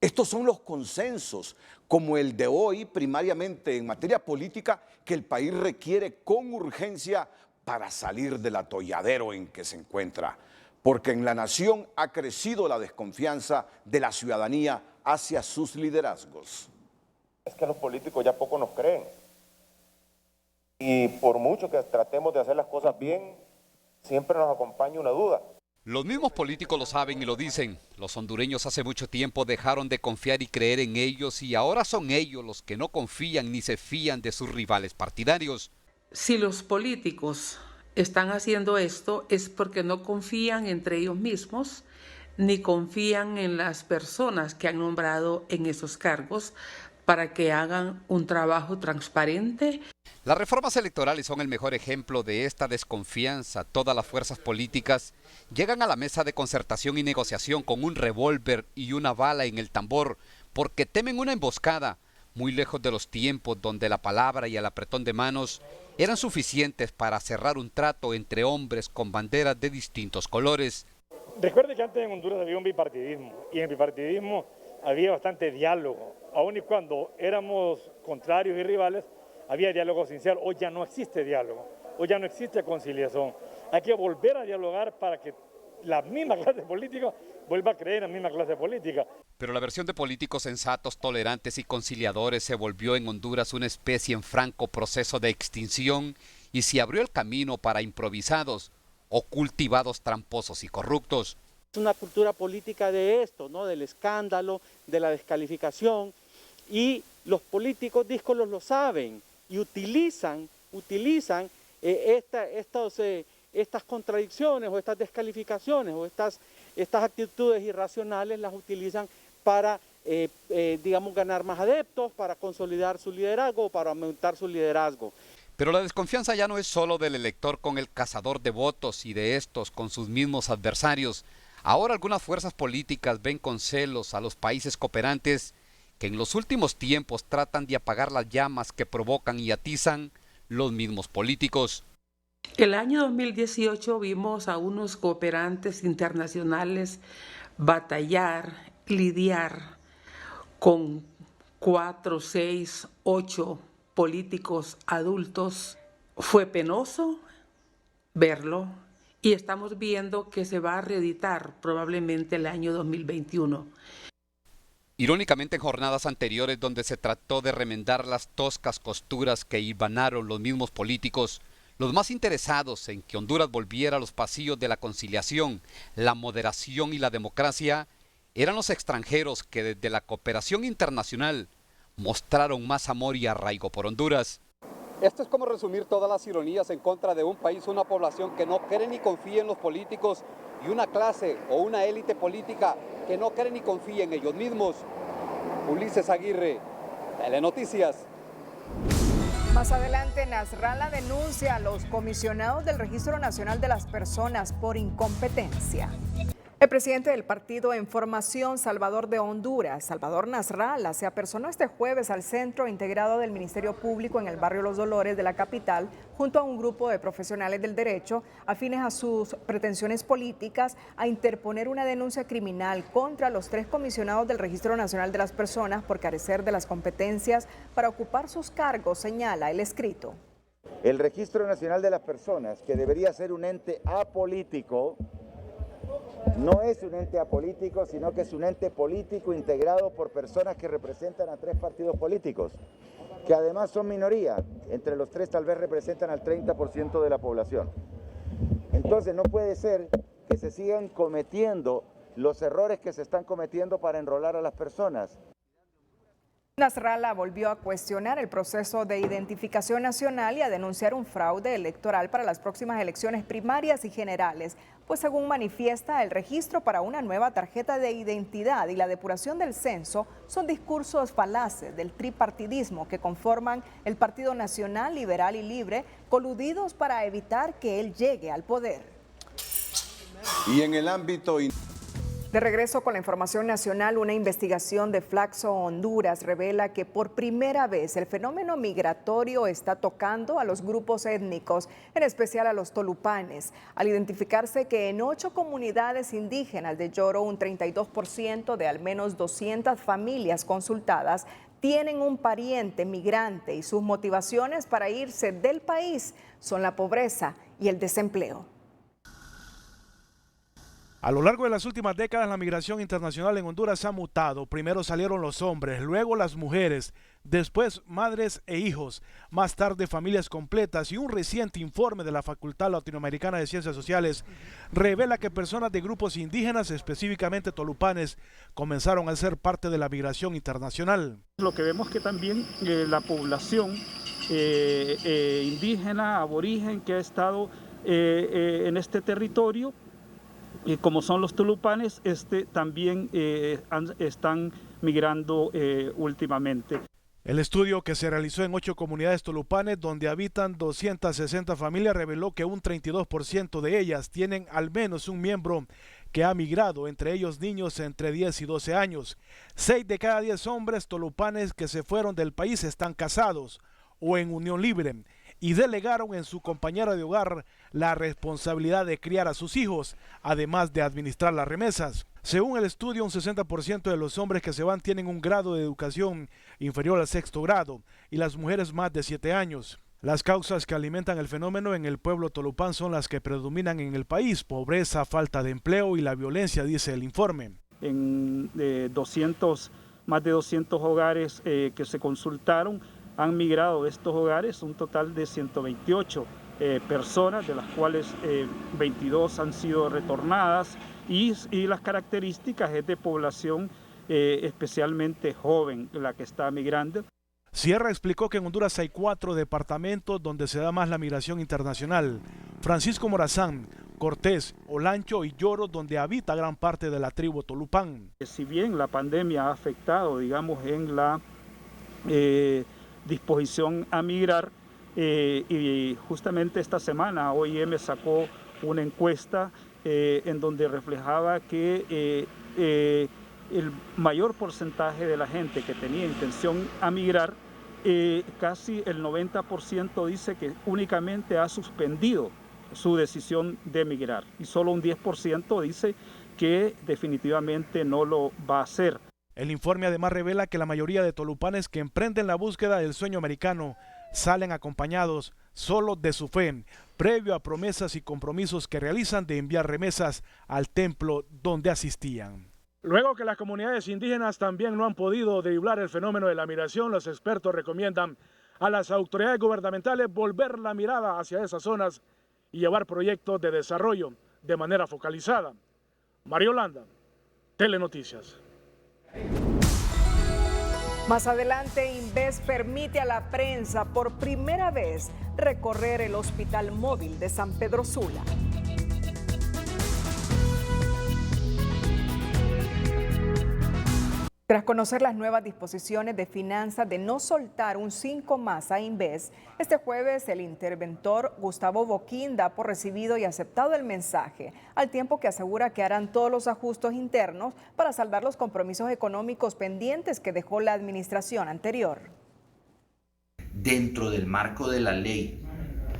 estos son los consensos, como el de hoy, primariamente en materia política, que el país requiere con urgencia para salir del atolladero en que se encuentra. Porque en la nación ha crecido la desconfianza de la ciudadanía hacia sus liderazgos. Es que los políticos ya poco nos creen. Y por mucho que tratemos de hacer las cosas bien, siempre nos acompaña una duda. Los mismos políticos lo saben y lo dicen. Los hondureños hace mucho tiempo dejaron de confiar y creer en ellos y ahora son ellos los que no confían ni se fían de sus rivales partidarios. Si los políticos están haciendo esto es porque no confían entre ellos mismos ni confían en las personas que han nombrado en esos cargos para que hagan un trabajo transparente. Las reformas electorales son el mejor ejemplo de esta desconfianza. Todas las fuerzas políticas llegan a la mesa de concertación y negociación con un revólver y una bala en el tambor porque temen una emboscada, muy lejos de los tiempos donde la palabra y el apretón de manos eran suficientes para cerrar un trato entre hombres con banderas de distintos colores. Recuerde que antes en Honduras había un bipartidismo y en el bipartidismo había bastante diálogo. Aun y cuando éramos contrarios y rivales, había diálogo sincero. Hoy ya no existe diálogo, hoy ya no existe conciliación. Hay que volver a dialogar para que la misma clase política vuelva a creer en la misma clase política. Pero la versión de políticos sensatos, tolerantes y conciliadores se volvió en Honduras una especie en franco proceso de extinción y se abrió el camino para improvisados o cultivados tramposos y corruptos. Es una cultura política de esto, ¿no? Del escándalo, de la descalificación, y los políticos díscolos lo saben y utilizan estas contradicciones o estas descalificaciones o estas actitudes irracionales, las utilizan para, digamos, ganar más adeptos, para consolidar su liderazgo, para aumentar su liderazgo. Pero la desconfianza ya no es solo del elector con el cazador de votos y de estos con sus mismos adversarios. Ahora algunas fuerzas políticas ven con celos a los países cooperantes que en los últimos tiempos tratan de apagar las llamas que provocan y atizan los mismos políticos. El año 2018 vimos a unos cooperantes internacionales batallar, lidiar con 4, 6, 8 políticos adultos. Fue penoso verlo y estamos viendo que se va a reeditar probablemente el año 2021. Irónicamente, en jornadas anteriores donde se trató de remendar las toscas costuras que hilvanaron los mismos políticos, los más interesados en que Honduras volviera a los pasillos de la conciliación, la moderación y la democracia, eran los extranjeros que desde la cooperación internacional mostraron más amor y arraigo por Honduras. Esto es como resumir todas las ironías en contra de un país, una población que no cree ni confía en los políticos y una clase o una élite política que no cree ni confía en ellos mismos. Ulises Aguirre, Telenoticias. Más adelante, Nasrallah denuncia a los comisionados del Registro Nacional de las Personas por incompetencia. El presidente del partido En Formación, Salvador de Honduras, Salvador Nasrallah, se apersonó este jueves al Centro Integrado del Ministerio Público en el barrio Los Dolores de la capital, junto a un grupo de profesionales del derecho, afines a sus pretensiones políticas, a interponer una denuncia criminal contra los 3 comisionados del Registro Nacional de las Personas por carecer de las competencias para ocupar sus cargos, señala el escrito. El Registro Nacional de las Personas, que debería ser un ente apolítico, no es un ente apolítico, sino que es un ente político integrado por personas que representan a 3 partidos políticos, que además son minoría. Entre los 3 tal vez representan al 30% de la población. Entonces no puede ser que se sigan cometiendo los errores que se están cometiendo para enrolar a las personas. Nasrallah volvió a cuestionar el proceso de identificación nacional y a denunciar un fraude electoral para las próximas elecciones primarias y generales, pues según manifiesta, el registro para una nueva tarjeta de identidad y la depuración del censo son discursos falaces del tripartidismo que conforman el Partido Nacional, Liberal y Libre, coludidos para evitar que él llegue al poder. Y en el ámbito... De regreso con la información nacional, una investigación de Flaxo, Honduras, revela que por primera vez el fenómeno migratorio está tocando a los grupos étnicos, en especial a los tolupanes, al identificarse que en 8 comunidades indígenas de Yoro, un 32% de al menos 200 familias consultadas tienen un pariente migrante y sus motivaciones para irse del país son la pobreza y el desempleo. A lo largo de las últimas décadas, la migración internacional en Honduras ha mutado. Primero salieron los hombres, luego las mujeres, después madres e hijos, más tarde familias completas, y un reciente informe de la Facultad Latinoamericana de Ciencias Sociales revela que personas de grupos indígenas, específicamente tolupanes, comenzaron a ser parte de la migración internacional. Lo que vemos que también la población indígena, aborigen que ha estado en este territorio, como son los tolupanes, también están migrando últimamente. El estudio que se realizó en 8 comunidades tolupanes donde habitan 260 familias reveló que un 32% de ellas tienen al menos un miembro que ha migrado, entre ellos niños entre 10 y 12 años. 6 de cada 10 hombres tolupanes que se fueron del país están casados o en unión libre y delegaron en su compañera de hogar la responsabilidad de criar a sus hijos, además de administrar las remesas. Según el estudio, un 60% de los hombres que se van tienen un grado de educación inferior al 6º grado y las mujeres más de 7 años. Las causas que alimentan el fenómeno en el pueblo tolupán son las que predominan en el país: pobreza, falta de empleo y la violencia, dice el informe. En más de 200 hogares que se consultaron, han migrado de estos hogares un total de 128 personas, de las cuales 22 han sido retornadas, y las características es de población especialmente joven la que está migrando. Sierra explicó que en Honduras hay 4 departamentos donde se da más la migración internacional: Francisco Morazán, Cortés, Olancho y Yoro, donde habita gran parte de la tribu tolupán. Si bien la pandemia ha afectado, digamos, en la disposición a migrar, y justamente esta semana OIM sacó una encuesta en donde reflejaba que el mayor porcentaje de la gente que tenía intención a migrar, casi el 90% dice que únicamente ha suspendido su decisión de migrar, y solo un 10% dice que definitivamente no lo va a hacer. El informe además revela que la mayoría de tolupanes que emprenden la búsqueda del sueño americano salen acompañados solo de su fe, previo a promesas y compromisos que realizan de enviar remesas al templo donde asistían. Luego que las comunidades indígenas también no han podido driblar el fenómeno de la migración, los expertos recomiendan a las autoridades gubernamentales volver la mirada hacia esas zonas y llevar proyectos de desarrollo de manera focalizada. Mario Landa, Telenoticias. Más adelante, Inves permite a la prensa por primera vez recorrer el hospital móvil de San Pedro Sula. Tras conocer las nuevas disposiciones de finanzas de no soltar un 5 más a Inves, este jueves el interventor Gustavo Boquín da por recibido y aceptado el mensaje, al tiempo que asegura que harán todos los ajustes internos para saldar los compromisos económicos pendientes que dejó la administración anterior. Dentro del marco de la ley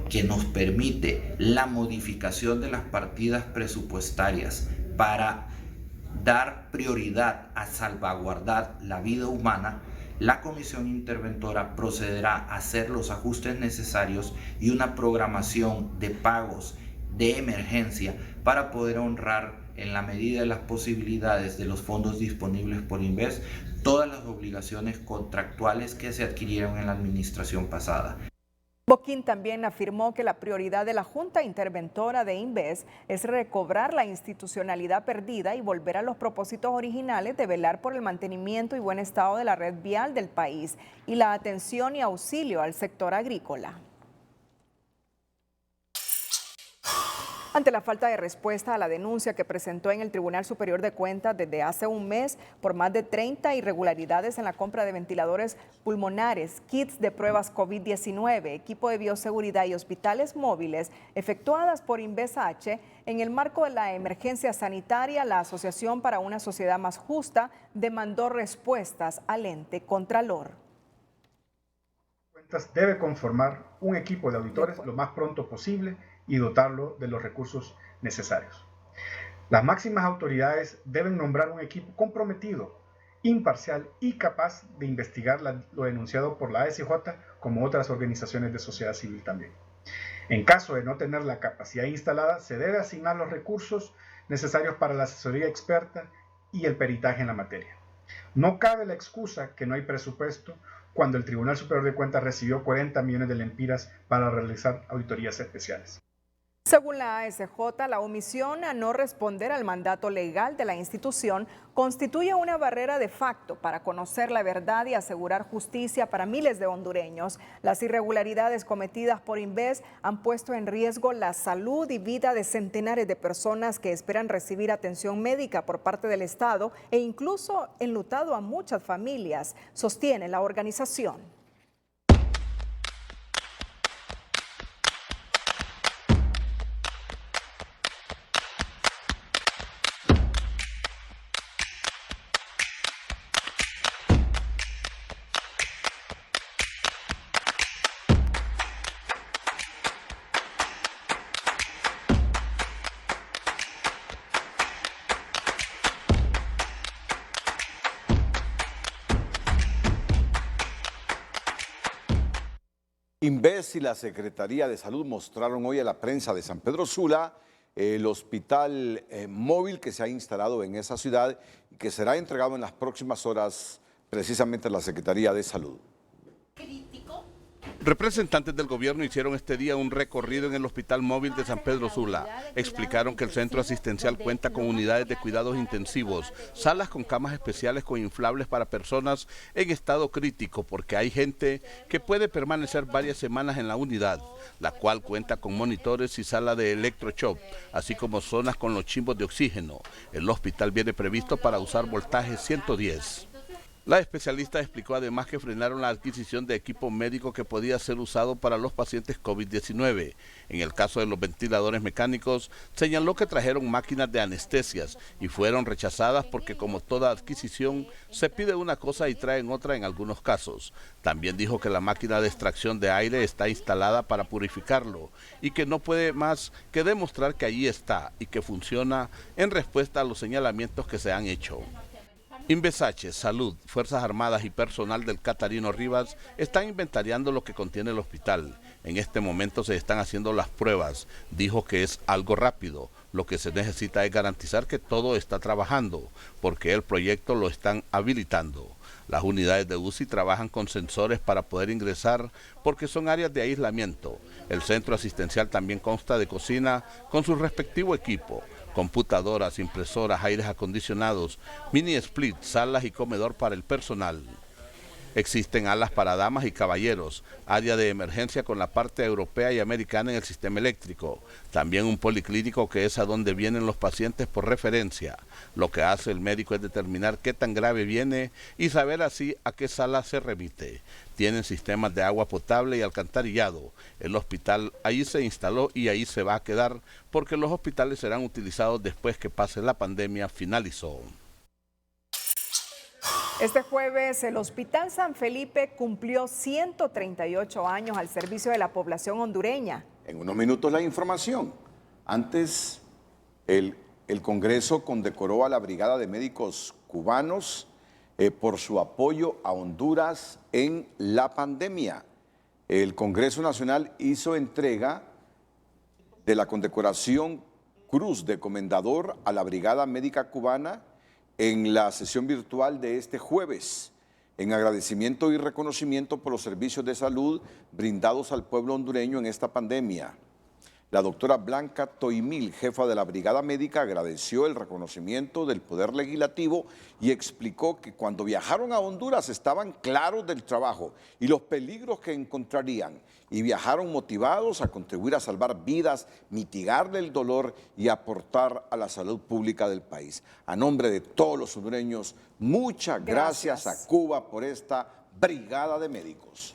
que nos permite la modificación de las partidas presupuestarias para dar prioridad a salvaguardar la vida humana, la Comisión Interventora procederá a hacer los ajustes necesarios y una programación de pagos de emergencia para poder honrar, en la medida de las posibilidades de los fondos disponibles por Inves, todas las obligaciones contractuales que se adquirieron en la administración pasada. Boquín también afirmó que la prioridad de la Junta Interventora de Inves es recobrar la institucionalidad perdida y volver a los propósitos originales de velar por el mantenimiento y buen estado de la red vial del país y la atención y auxilio al sector agrícola. Ante la falta de respuesta a la denuncia que presentó en el Tribunal Superior de Cuentas desde hace un mes por más de 30 irregularidades en la compra de ventiladores pulmonares, kits de pruebas COVID-19, equipo de bioseguridad y hospitales móviles efectuadas por Inves-H, en el marco de la emergencia sanitaria, la Asociación para una Sociedad Más Justa demandó respuestas al ente contralor. Debe conformar un equipo de auditores lo más pronto posible y dotarlo de los recursos necesarios. Las máximas autoridades deben nombrar un equipo comprometido, imparcial y capaz de investigar lo denunciado por la ASJ como otras organizaciones de sociedad civil también. En caso de no tener la capacidad instalada, se debe asignar los recursos necesarios para la asesoría experta y el peritaje en la materia. No cabe la excusa que no hay presupuesto cuando el Tribunal Superior de Cuentas recibió 40 millones de lempiras para realizar auditorías especiales. Según la ASJ, la omisión a no responder al mandato legal de la institución constituye una barrera de facto para conocer la verdad y asegurar justicia para miles de hondureños. Las irregularidades cometidas por Inves han puesto en riesgo la salud y vida de centenares de personas que esperan recibir atención médica por parte del Estado e incluso enlutado a muchas familias, sostiene la organización. Inves y la Secretaría de Salud mostraron hoy a la prensa de San Pedro Sula el hospital móvil que se ha instalado en esa ciudad y que será entregado en las próximas horas precisamente a la Secretaría de Salud. Representantes del gobierno hicieron este día un recorrido en el Hospital Móvil de San Pedro Sula. Explicaron que el centro asistencial cuenta con unidades de cuidados intensivos, salas con camas especiales con inflables para personas en estado crítico, porque hay gente que puede permanecer varias semanas en la unidad, la cual cuenta con monitores y sala de electroshock, así como zonas con los chimbos de oxígeno. El hospital viene previsto para usar voltaje 110. La especialista explicó además que frenaron la adquisición de equipo médico que podía ser usado para los pacientes COVID-19. En el caso de los ventiladores mecánicos, señaló que trajeron máquinas de anestesias y fueron rechazadas porque, como toda adquisición, se pide una cosa y traen otra en algunos casos. También dijo que la máquina de extracción de aire está instalada para purificarlo y que no puede más que demostrar que allí está y que funciona en respuesta a los señalamientos que se han hecho. Inves-H, Salud, Fuerzas Armadas y personal del Catarino Rivas están inventariando lo que contiene el hospital. En este momento se están haciendo las pruebas. Dijo que es algo rápido. Lo que se necesita es garantizar que todo está trabajando, porque el proyecto lo están habilitando. Las unidades de UCI trabajan con sensores para poder ingresar porque son áreas de aislamiento. El centro asistencial también consta de cocina con su respectivo equipo, computadoras, impresoras, aires acondicionados, mini split, salas y comedor para el personal. Existen alas para damas y caballeros, área de emergencia con la parte europea y americana en el sistema eléctrico. También un policlínico que es a donde vienen los pacientes por referencia. Lo que hace el médico es determinar qué tan grave viene y saber así a qué sala se remite. Tienen sistemas de agua potable y alcantarillado. El hospital ahí se instaló y ahí se va a quedar porque los hospitales serán utilizados después que pase la pandemia, finalizó. Este jueves el Hospital San Felipe cumplió 138 años al servicio de la población hondureña. En unos minutos la información. Antes, el Congreso condecoró a la Brigada de Médicos Cubanos por su apoyo a Honduras en la pandemia. El Congreso Nacional hizo entrega de la condecoración Cruz de Comendador a la Brigada Médica Cubana en la sesión virtual de este jueves. en agradecimiento y reconocimiento por los servicios de salud brindados al pueblo hondureño en esta pandemia. La doctora Blanca Toimil, jefa de la Brigada Médica, agradeció el reconocimiento del Poder Legislativo y explicó que cuando viajaron a Honduras estaban claros del trabajo y los peligros que encontrarían y viajaron motivados a contribuir a salvar vidas, mitigarle el dolor y aportar a la salud pública del país. A nombre de todos los hondureños, muchas gracias a Cuba por esta Brigada de Médicos.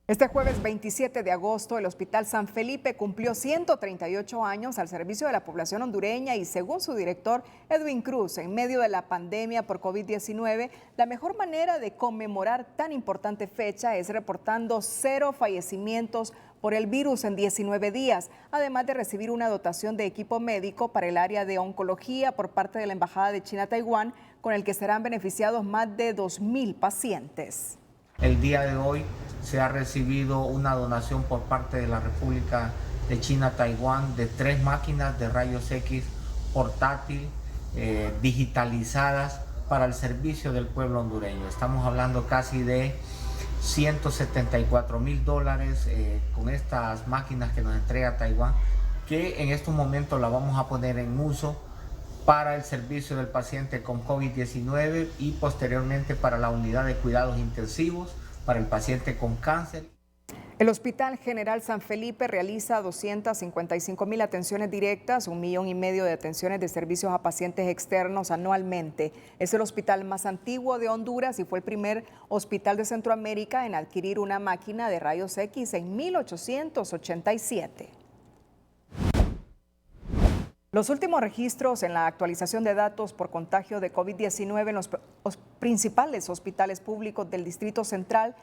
Este jueves 27 de agosto, el Hospital San Felipe cumplió 138 años al servicio de la población hondureña y según su director Edwin Cruz, en medio de la pandemia por COVID-19, la mejor manera de conmemorar tan importante fecha es reportando 0 fallecimientos por el virus en 19 días, además de recibir una dotación de equipo médico para el área de oncología por parte de la Embajada de China a Taiwán, con el que serán beneficiados más de 2,000 pacientes. El día de hoy se ha recibido una donación por parte de la República de China, Taiwán, de 3 máquinas de rayos X portátil, digitalizadas para el servicio del pueblo hondureño. Estamos hablando casi de $174,000 con estas máquinas que nos entrega Taiwán, que en estos momentos la vamos a poner en uso para el servicio del paciente con COVID-19 y posteriormente para la unidad de cuidados intensivos, para el paciente con cáncer. El Hospital General San Felipe realiza 255,000 atenciones directas, 1,5 millones de atenciones de servicios a pacientes externos anualmente. Es el hospital más antiguo de Honduras y fue el primer hospital de Centroamérica en adquirir una máquina de rayos X en 1887. Los últimos registros en la actualización de datos por contagio de COVID-19 en los principales hospitales públicos del Distrito Central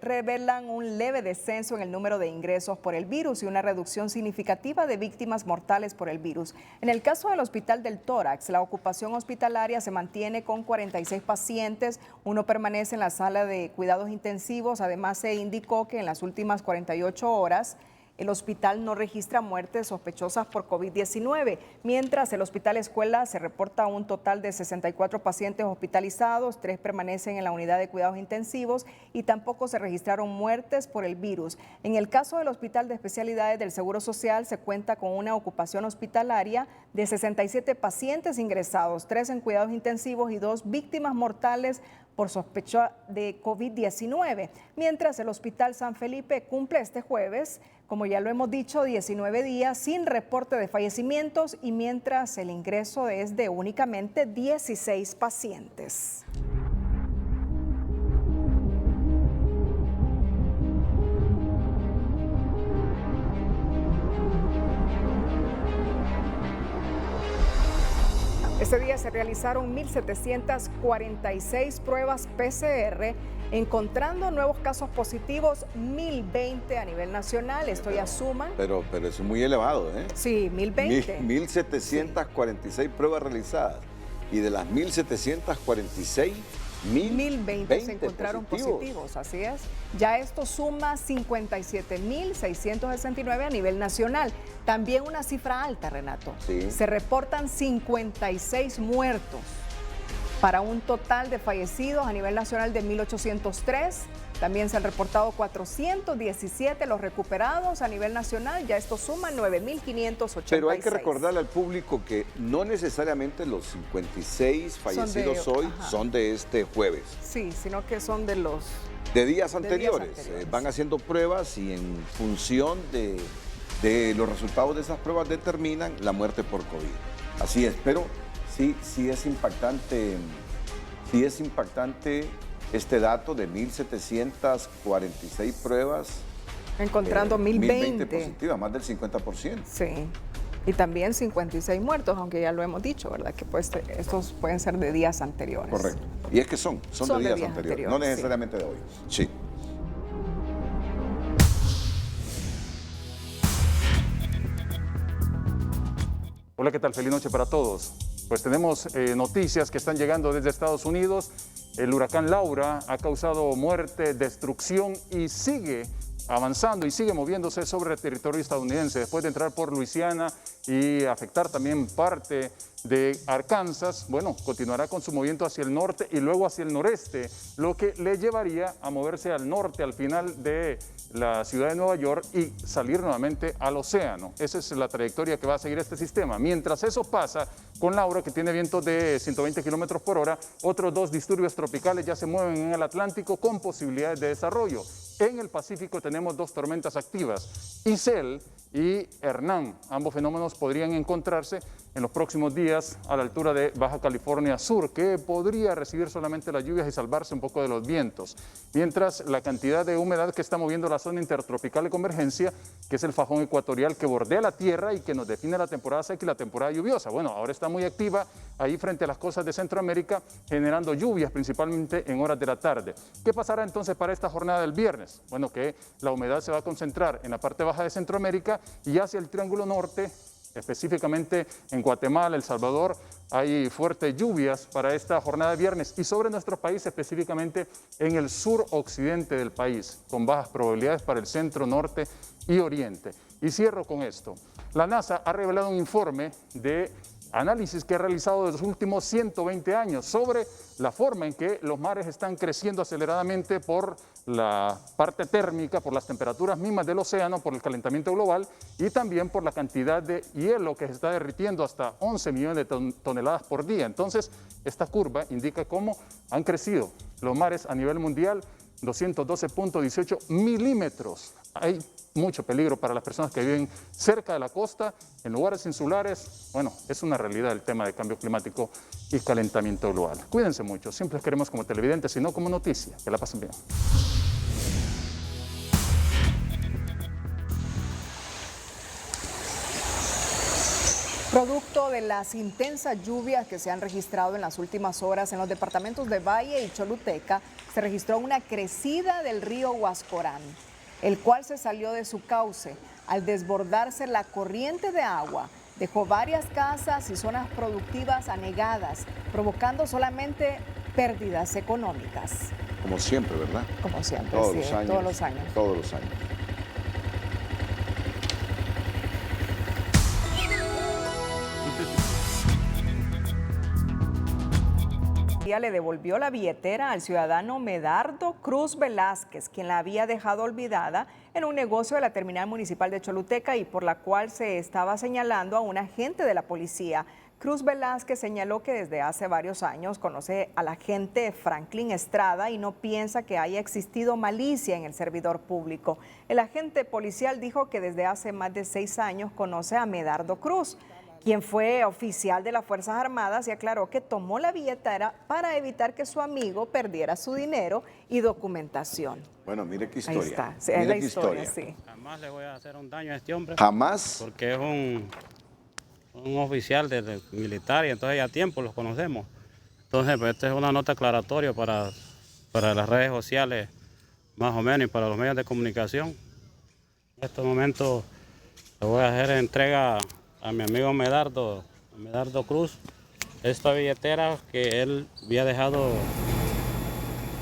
revelan un leve descenso en el número de ingresos por el virus y una reducción significativa de víctimas mortales por el virus. En el caso del Hospital del Tórax, la ocupación hospitalaria se mantiene con 46 pacientes, uno permanece en la sala de cuidados intensivos. Además, se indicó que en las últimas 48 horas el hospital no registra muertes sospechosas por COVID-19, mientras el Hospital Escuela se reporta un total de 64 pacientes hospitalizados, 3 permanecen en la unidad de cuidados intensivos y tampoco se registraron muertes por el virus. En el caso del Hospital de Especialidades del Seguro Social se cuenta con una ocupación hospitalaria de 67 pacientes ingresados, 3 en cuidados intensivos y 2 víctimas mortales por sospecha de COVID-19, mientras el Hospital San Felipe cumple este jueves, como ya lo hemos dicho, 19 días sin reporte de fallecimientos y mientras el ingreso es de únicamente 16 pacientes. Este día se realizaron 1,746 pruebas PCR, encontrando nuevos casos positivos, 1,020 a nivel nacional. Esto ya suman. Pero eso es muy elevado, ¿eh? Sí, 1,020. 1,746 pruebas realizadas. Y de las 1,746, 1,020 se encontraron positivos, así es. Ya esto suma 57,669 a nivel nacional. También una cifra alta, Renato. Sí. Se reportan 56 muertos para un total de fallecidos a nivel nacional de 1,803. También se han reportado 417 los recuperados a nivel nacional. Ya esto suma 9,586. Pero hay que recordarle al público que no necesariamente los 56 fallecidos hoy son de este jueves. Sí, sino que son de los... De días anteriores. Van haciendo pruebas y en función de los resultados de esas pruebas determinan la muerte por COVID. Así es, pero sí es impactante. Sí es impactante este dato de 1,746 pruebas. Encontrando 1,020 positivas, más del 50%. Sí, y también 56 muertos, aunque ya lo hemos dicho, ¿verdad? Que pues estos pueden ser de días anteriores. Correcto. Y es que son de días anteriores, no necesariamente de hoy. Sí. Hola, ¿qué tal? Feliz noche para todos. Pues tenemos noticias que están llegando desde Estados Unidos. El huracán Laura ha causado muerte, destrucción y sigue avanzando y sigue moviéndose sobre el territorio estadounidense. Después de entrar por Luisiana y afectar también parte de Arkansas, bueno, continuará con su movimiento hacia el norte y luego hacia el noreste, lo que le llevaría a moverse al norte al final de la ciudad de Nueva York y salir nuevamente al océano. Esa es la trayectoria que va a seguir este sistema. Mientras eso pasa, con Laura, que tiene vientos de 120 kilómetros por hora, otros 2 disturbios tropicales ya se mueven en el Atlántico con posibilidades de desarrollo. En el Pacífico tenemos 2 tormentas activas, Isel y Hernán. Ambos fenómenos podrían encontrarse en los próximos días a la altura de Baja California Sur, que podría recibir solamente las lluvias y salvarse un poco de los vientos. Mientras la cantidad de humedad que está moviendo la zona intertropical de convergencia, que es el fajón ecuatorial que bordea la tierra y que nos define la temporada seca y la temporada lluviosa. Bueno, ahora está muy activa ahí frente a las costas de Centroamérica, generando lluvias principalmente en horas de la tarde. ¿Qué pasará entonces para esta jornada del viernes? Bueno, que la humedad se va a concentrar en la parte baja de Centroamérica y hacia el Triángulo Norte, específicamente en Guatemala, El Salvador, hay fuertes lluvias para esta jornada de viernes y sobre nuestro país, específicamente en el sur occidente del país, con bajas probabilidades para el centro, norte y oriente. Y cierro con esto. La NASA ha revelado un informe de análisis que ha realizado de los últimos 120 años sobre la forma en que los mares están creciendo aceleradamente por la parte térmica, por las temperaturas mismas del océano, por el calentamiento global y también por la cantidad de hielo que se está derritiendo hasta 11 millones de toneladas por día. Entonces, esta curva indica cómo han crecido los mares a nivel mundial, 212.18 milímetros. Hay mucho peligro para las personas que viven cerca de la costa, en lugares insulares. Bueno, es una realidad el tema de cambio climático y calentamiento global. Cuídense mucho, siempre los queremos como televidentes y no como noticia. Que la pasen bien. Producto de las intensas lluvias que se han registrado en las últimas horas en los departamentos de Valle y Choluteca, se registró una crecida del río Huascorán, el cual se salió de su cauce. Al desbordarse la corriente de agua, dejó varias casas y zonas productivas anegadas, provocando solamente pérdidas económicas. Como siempre, ¿verdad? Como siempre, todos sí, los años, todos los años. Todos los años. Le devolvió la billetera al ciudadano Medardo Cruz Velázquez, quien la había dejado olvidada en un negocio de la terminal municipal de Choluteca y por la cual se estaba señalando a un agente de la policía. Cruz Velázquez señaló que desde hace varios años conoce al agente Franklin Estrada y no piensa que haya existido malicia en el servidor público. El agente policial dijo que desde hace más de 6 años conoce a Medardo Cruz, quien fue oficial de las Fuerzas Armadas, y aclaró que tomó la billetera para evitar que su amigo perdiera su dinero y documentación. Bueno, mire qué historia. Ahí está, sí, es la historia, sí. Jamás le voy a hacer un daño a este hombre. ¿Jamás? Porque es un oficial de militar y entonces ya a tiempo los conocemos. Entonces, pues, esta es una nota aclaratoria para las redes sociales, más o menos, y para los medios de comunicación. En estos momentos le voy a hacer entrega a mi amigo Medardo Cruz, esta billetera que él había dejado...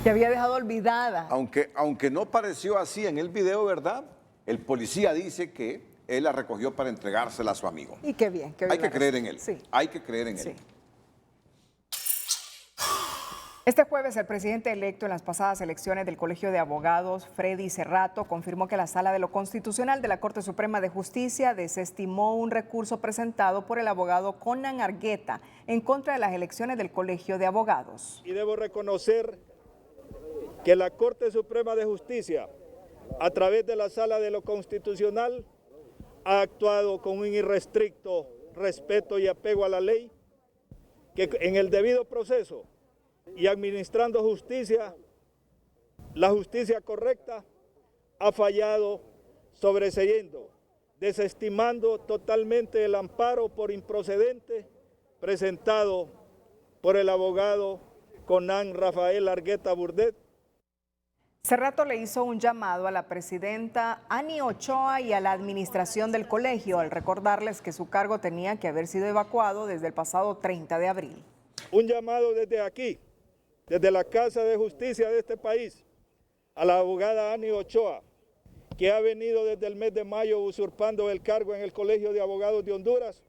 Que había dejado olvidada. Aunque no pareció así en el video, ¿verdad? El policía dice que él la recogió para entregársela a su amigo. Y qué bien. Qué bien. Hay que creer en él. Sí. Hay que creer en sí. él. Este jueves, el presidente electo en las pasadas elecciones del Colegio de Abogados, Freddy Cerrato, confirmó que la Sala de lo Constitucional de la Corte Suprema de Justicia desestimó un recurso presentado por el abogado Conan Argueta en contra de las elecciones del Colegio de Abogados. Y debo reconocer que la Corte Suprema de Justicia, a través de la Sala de lo Constitucional, ha actuado con un irrestricto respeto y apego a la ley, que en el debido proceso y administrando justicia, la justicia correcta, ha fallado sobreseyendo, desestimando totalmente el amparo por improcedente presentado por el abogado Conan Rafael Argueta Burdet. Cerrato le hizo un llamado a la presidenta Ani Ochoa y a la administración del colegio al recordarles que su cargo tenía que haber sido evacuado desde el pasado 30 de abril. Un llamado desde aquí, desde la Casa de Justicia de este país, a la abogada Ani Ochoa que ha venido desde el mes de mayo usurpando el cargo en el Colegio de Abogados de Honduras,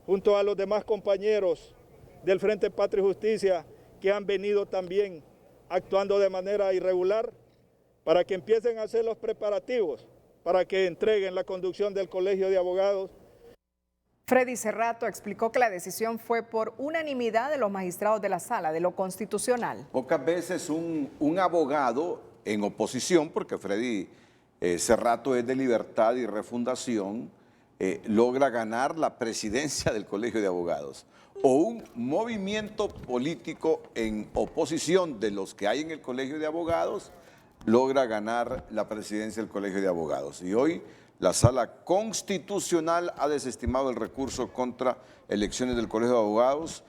junto a los demás compañeros del Frente Patria y Justicia que han venido también actuando de manera irregular, para que empiecen a hacer los preparativos para que entreguen la conducción del Colegio de Abogados. Freddy Cerrato explicó que la decisión fue por unanimidad de los magistrados de la Sala de lo Constitucional. Pocas veces un abogado en oposición, porque Freddy Cerrato es de Libertad y Refundación, logra ganar la presidencia del Colegio de Abogados, o un movimiento político en oposición de los que hay en el Colegio de Abogados logra ganar la presidencia del Colegio de Abogados. Y hoy la Sala Constitucional ha desestimado el recurso contra elecciones del Colegio de Abogados.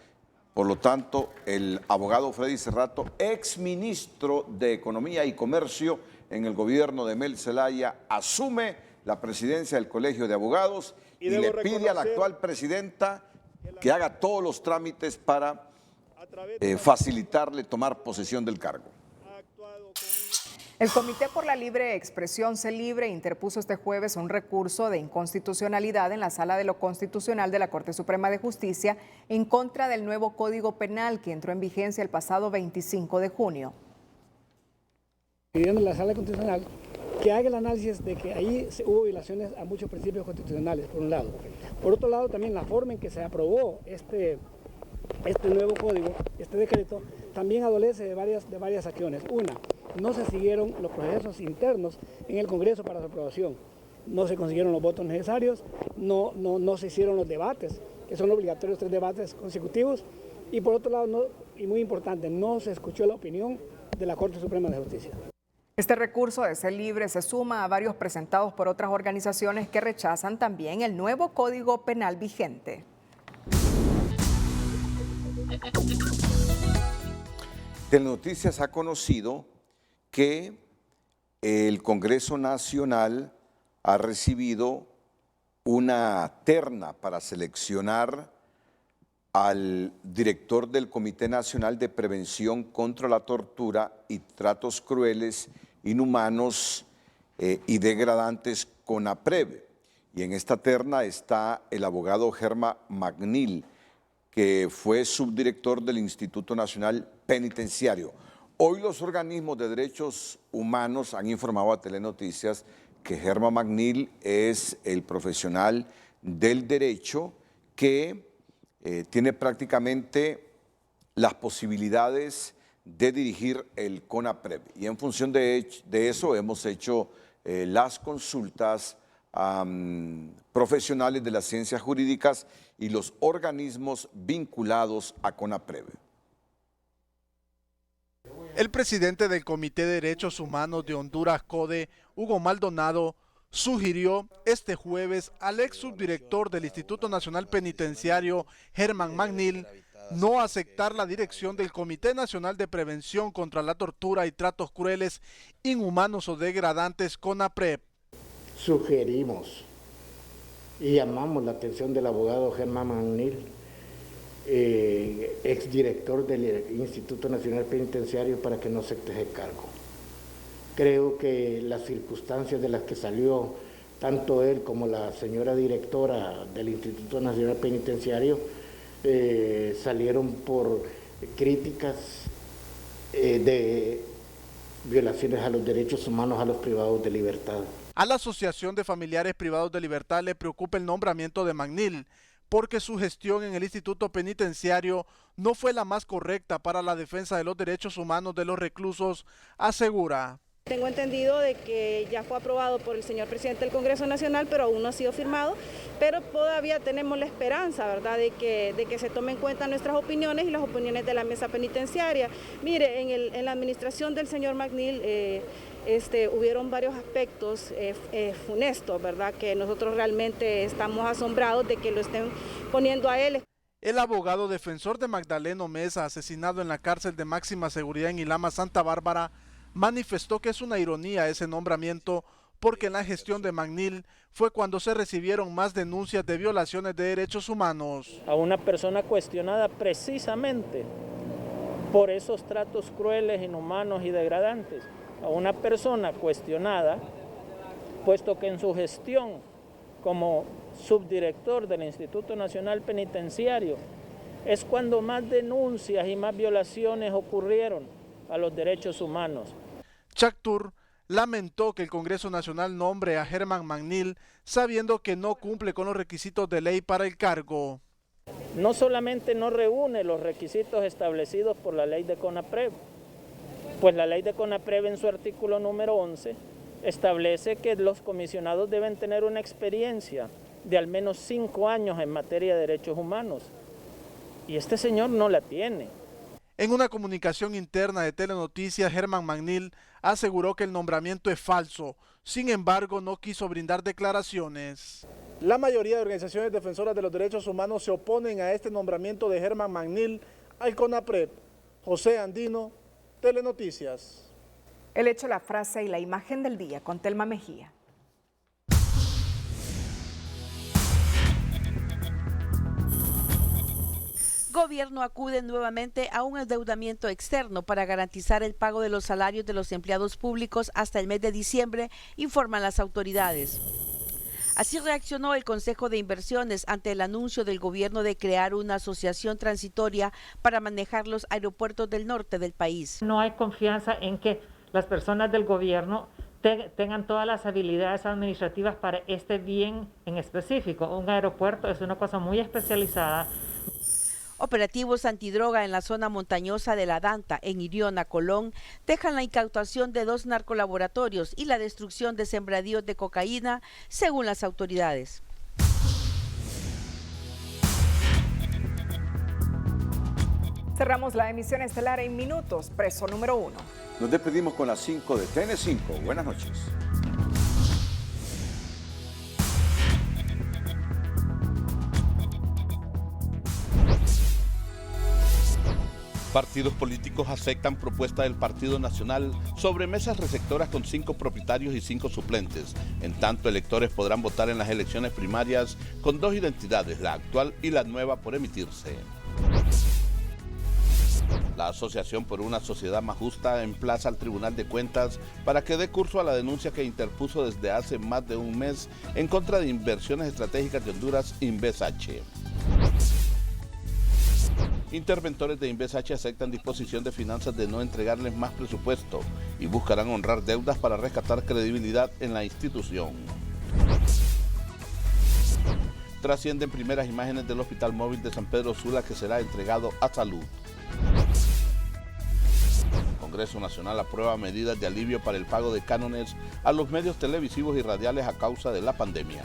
Por lo tanto, el abogado Freddy Cerrato, exministro de Economía y Comercio en el gobierno de Mel Zelaya, asume la presidencia del Colegio de Abogados y le pide a la actual presidenta que haga todos los trámites para facilitarle tomar posesión del cargo. El Comité por la Libre Expresión CELIBRE interpuso este jueves un recurso de inconstitucionalidad en la Sala de lo Constitucional de la Corte Suprema de Justicia en contra del nuevo Código Penal que entró en vigencia el pasado 25 de junio. Pidiendo a la Sala Constitucional que haga el análisis de que ahí hubo violaciones a muchos principios constitucionales, por un lado. Por otro lado, también la forma en que se aprobó este nuevo código, este decreto, también adolece de varias acciones. Una, no se siguieron los procesos internos en el Congreso para su aprobación. No se consiguieron los votos necesarios, no se hicieron los debates, que son obligatorios 3 debates consecutivos. Y por otro lado, y muy importante, no se escuchó la opinión de la Corte Suprema de Justicia. Este recurso de CELIBRE se suma a varios presentados por otras organizaciones que rechazan también el nuevo Código Penal vigente. Telenoticias ha conocido que el Congreso Nacional ha recibido una terna para seleccionar al director del Comité Nacional de Prevención contra la Tortura y Tratos Crueles, Inhumanos y Degradantes, CONAPREV. Y en esta terna está el abogado Germán Magnil, que fue subdirector del Instituto Nacional Penitenciario. Hoy los organismos de derechos humanos han informado a Telenoticias que Germán Magnil es el profesional del derecho que tiene prácticamente las posibilidades de dirigir el CONAPREV. Y en función de eso hemos hecho las consultas a profesionales de las ciencias jurídicas y los organismos vinculados a CONAPREV. El presidente del Comité de Derechos Humanos de Honduras, CODE, Hugo Maldonado, sugirió este jueves al ex subdirector del Instituto Nacional Penitenciario, Germán Magnil, no aceptar la dirección del Comité Nacional de Prevención contra la Tortura y Tratos Crueles, Inhumanos o Degradantes, CONAPREV. Sugerimos y llamamos la atención del abogado Germán Magnil, exdirector del Instituto Nacional Penitenciario, para que no acepte ese cargo. Creo que las circunstancias de las que salió tanto él como la señora directora del Instituto Nacional Penitenciario salieron por críticas de violaciones a los derechos humanos a los privados de libertad. A la Asociación de Familiares Privados de Libertad le preocupa el nombramiento de Magnil, porque su gestión en el Instituto Penitenciario no fue la más correcta para la defensa de los derechos humanos de los reclusos, asegura. Tengo entendido de que ya fue aprobado por el señor presidente del Congreso Nacional, pero aún no ha sido firmado, pero todavía tenemos la esperanza, ¿verdad?, de que se tomen en cuenta nuestras opiniones y las opiniones de la mesa penitenciaria. Mire, en la administración del señor Magnil hubieron varios aspectos funestos, ¿verdad?, que nosotros realmente estamos asombrados de que lo estén poniendo a él. El abogado defensor de Magdaleno Mesa, asesinado en la cárcel de máxima seguridad en Ilama, Santa Bárbara, manifestó que es una ironía ese nombramiento porque en la gestión de Magnil fue cuando se recibieron más denuncias de violaciones de derechos humanos. A una persona cuestionada precisamente por esos tratos crueles, inhumanos y degradantes. A una persona cuestionada puesto que en su gestión como subdirector del Instituto Nacional Penitenciario es cuando más denuncias y más violaciones ocurrieron a los derechos humanos. Chactur lamentó que el Congreso Nacional nombre a Germán Magnil sabiendo que no cumple con los requisitos de ley para el cargo. No solamente no reúne los requisitos establecidos por la ley de CONAPREV, pues la ley de CONAPREV en su artículo número 11 establece que los comisionados deben tener una experiencia de al menos 5 años en materia de derechos humanos. Y este señor no la tiene. En una comunicación interna de Telenoticias, Germán Magnil aseguró que el nombramiento es falso. Sin embargo, no quiso brindar declaraciones. La mayoría de organizaciones defensoras de los derechos humanos se oponen a este nombramiento de Germán Magnil al CONAPREV. José Andino, Telenoticias. El hecho, la frase y la imagen del día con Telma Mejía. Gobierno acude nuevamente a un endeudamiento externo para garantizar el pago de los salarios de los empleados públicos hasta el mes de diciembre, informan las autoridades. Así reaccionó el Consejo de Inversiones ante el anuncio del gobierno de crear una asociación transitoria para manejar los aeropuertos del norte del país. No hay confianza en que las personas del gobierno tengan todas las habilidades administrativas para este bien en específico. Un aeropuerto es una cosa muy especializada. Operativos antidroga en la zona montañosa de La Danta, en Iriona, Colón, dejan la incautación de 2 narcolaboratorios y la destrucción de sembradíos de cocaína, según las autoridades. Cerramos la emisión estelar en minutos. Preso número 1. Nos despedimos con las 5 de TN5. Buenas noches. Partidos políticos aceptan propuesta del Partido Nacional sobre mesas receptoras con 5 propietarios y 5 suplentes. En tanto, electores podrán votar en las elecciones primarias con 2 identidades, la actual y la nueva por emitirse. La Asociación por una Sociedad Más Justa emplaza al Tribunal de Cuentas para que dé curso a la denuncia que interpuso desde hace más de un mes en contra de Inversiones Estratégicas de Honduras, INVESH. Interventores de INVESH aceptan disposición de finanzas de no entregarles más presupuesto y buscarán honrar deudas para rescatar credibilidad en la institución. Trascienden primeras imágenes del Hospital Móvil de San Pedro Sula que será entregado a Salud. El Congreso Nacional aprueba medidas de alivio para el pago de cánones a los medios televisivos y radiales a causa de la pandemia.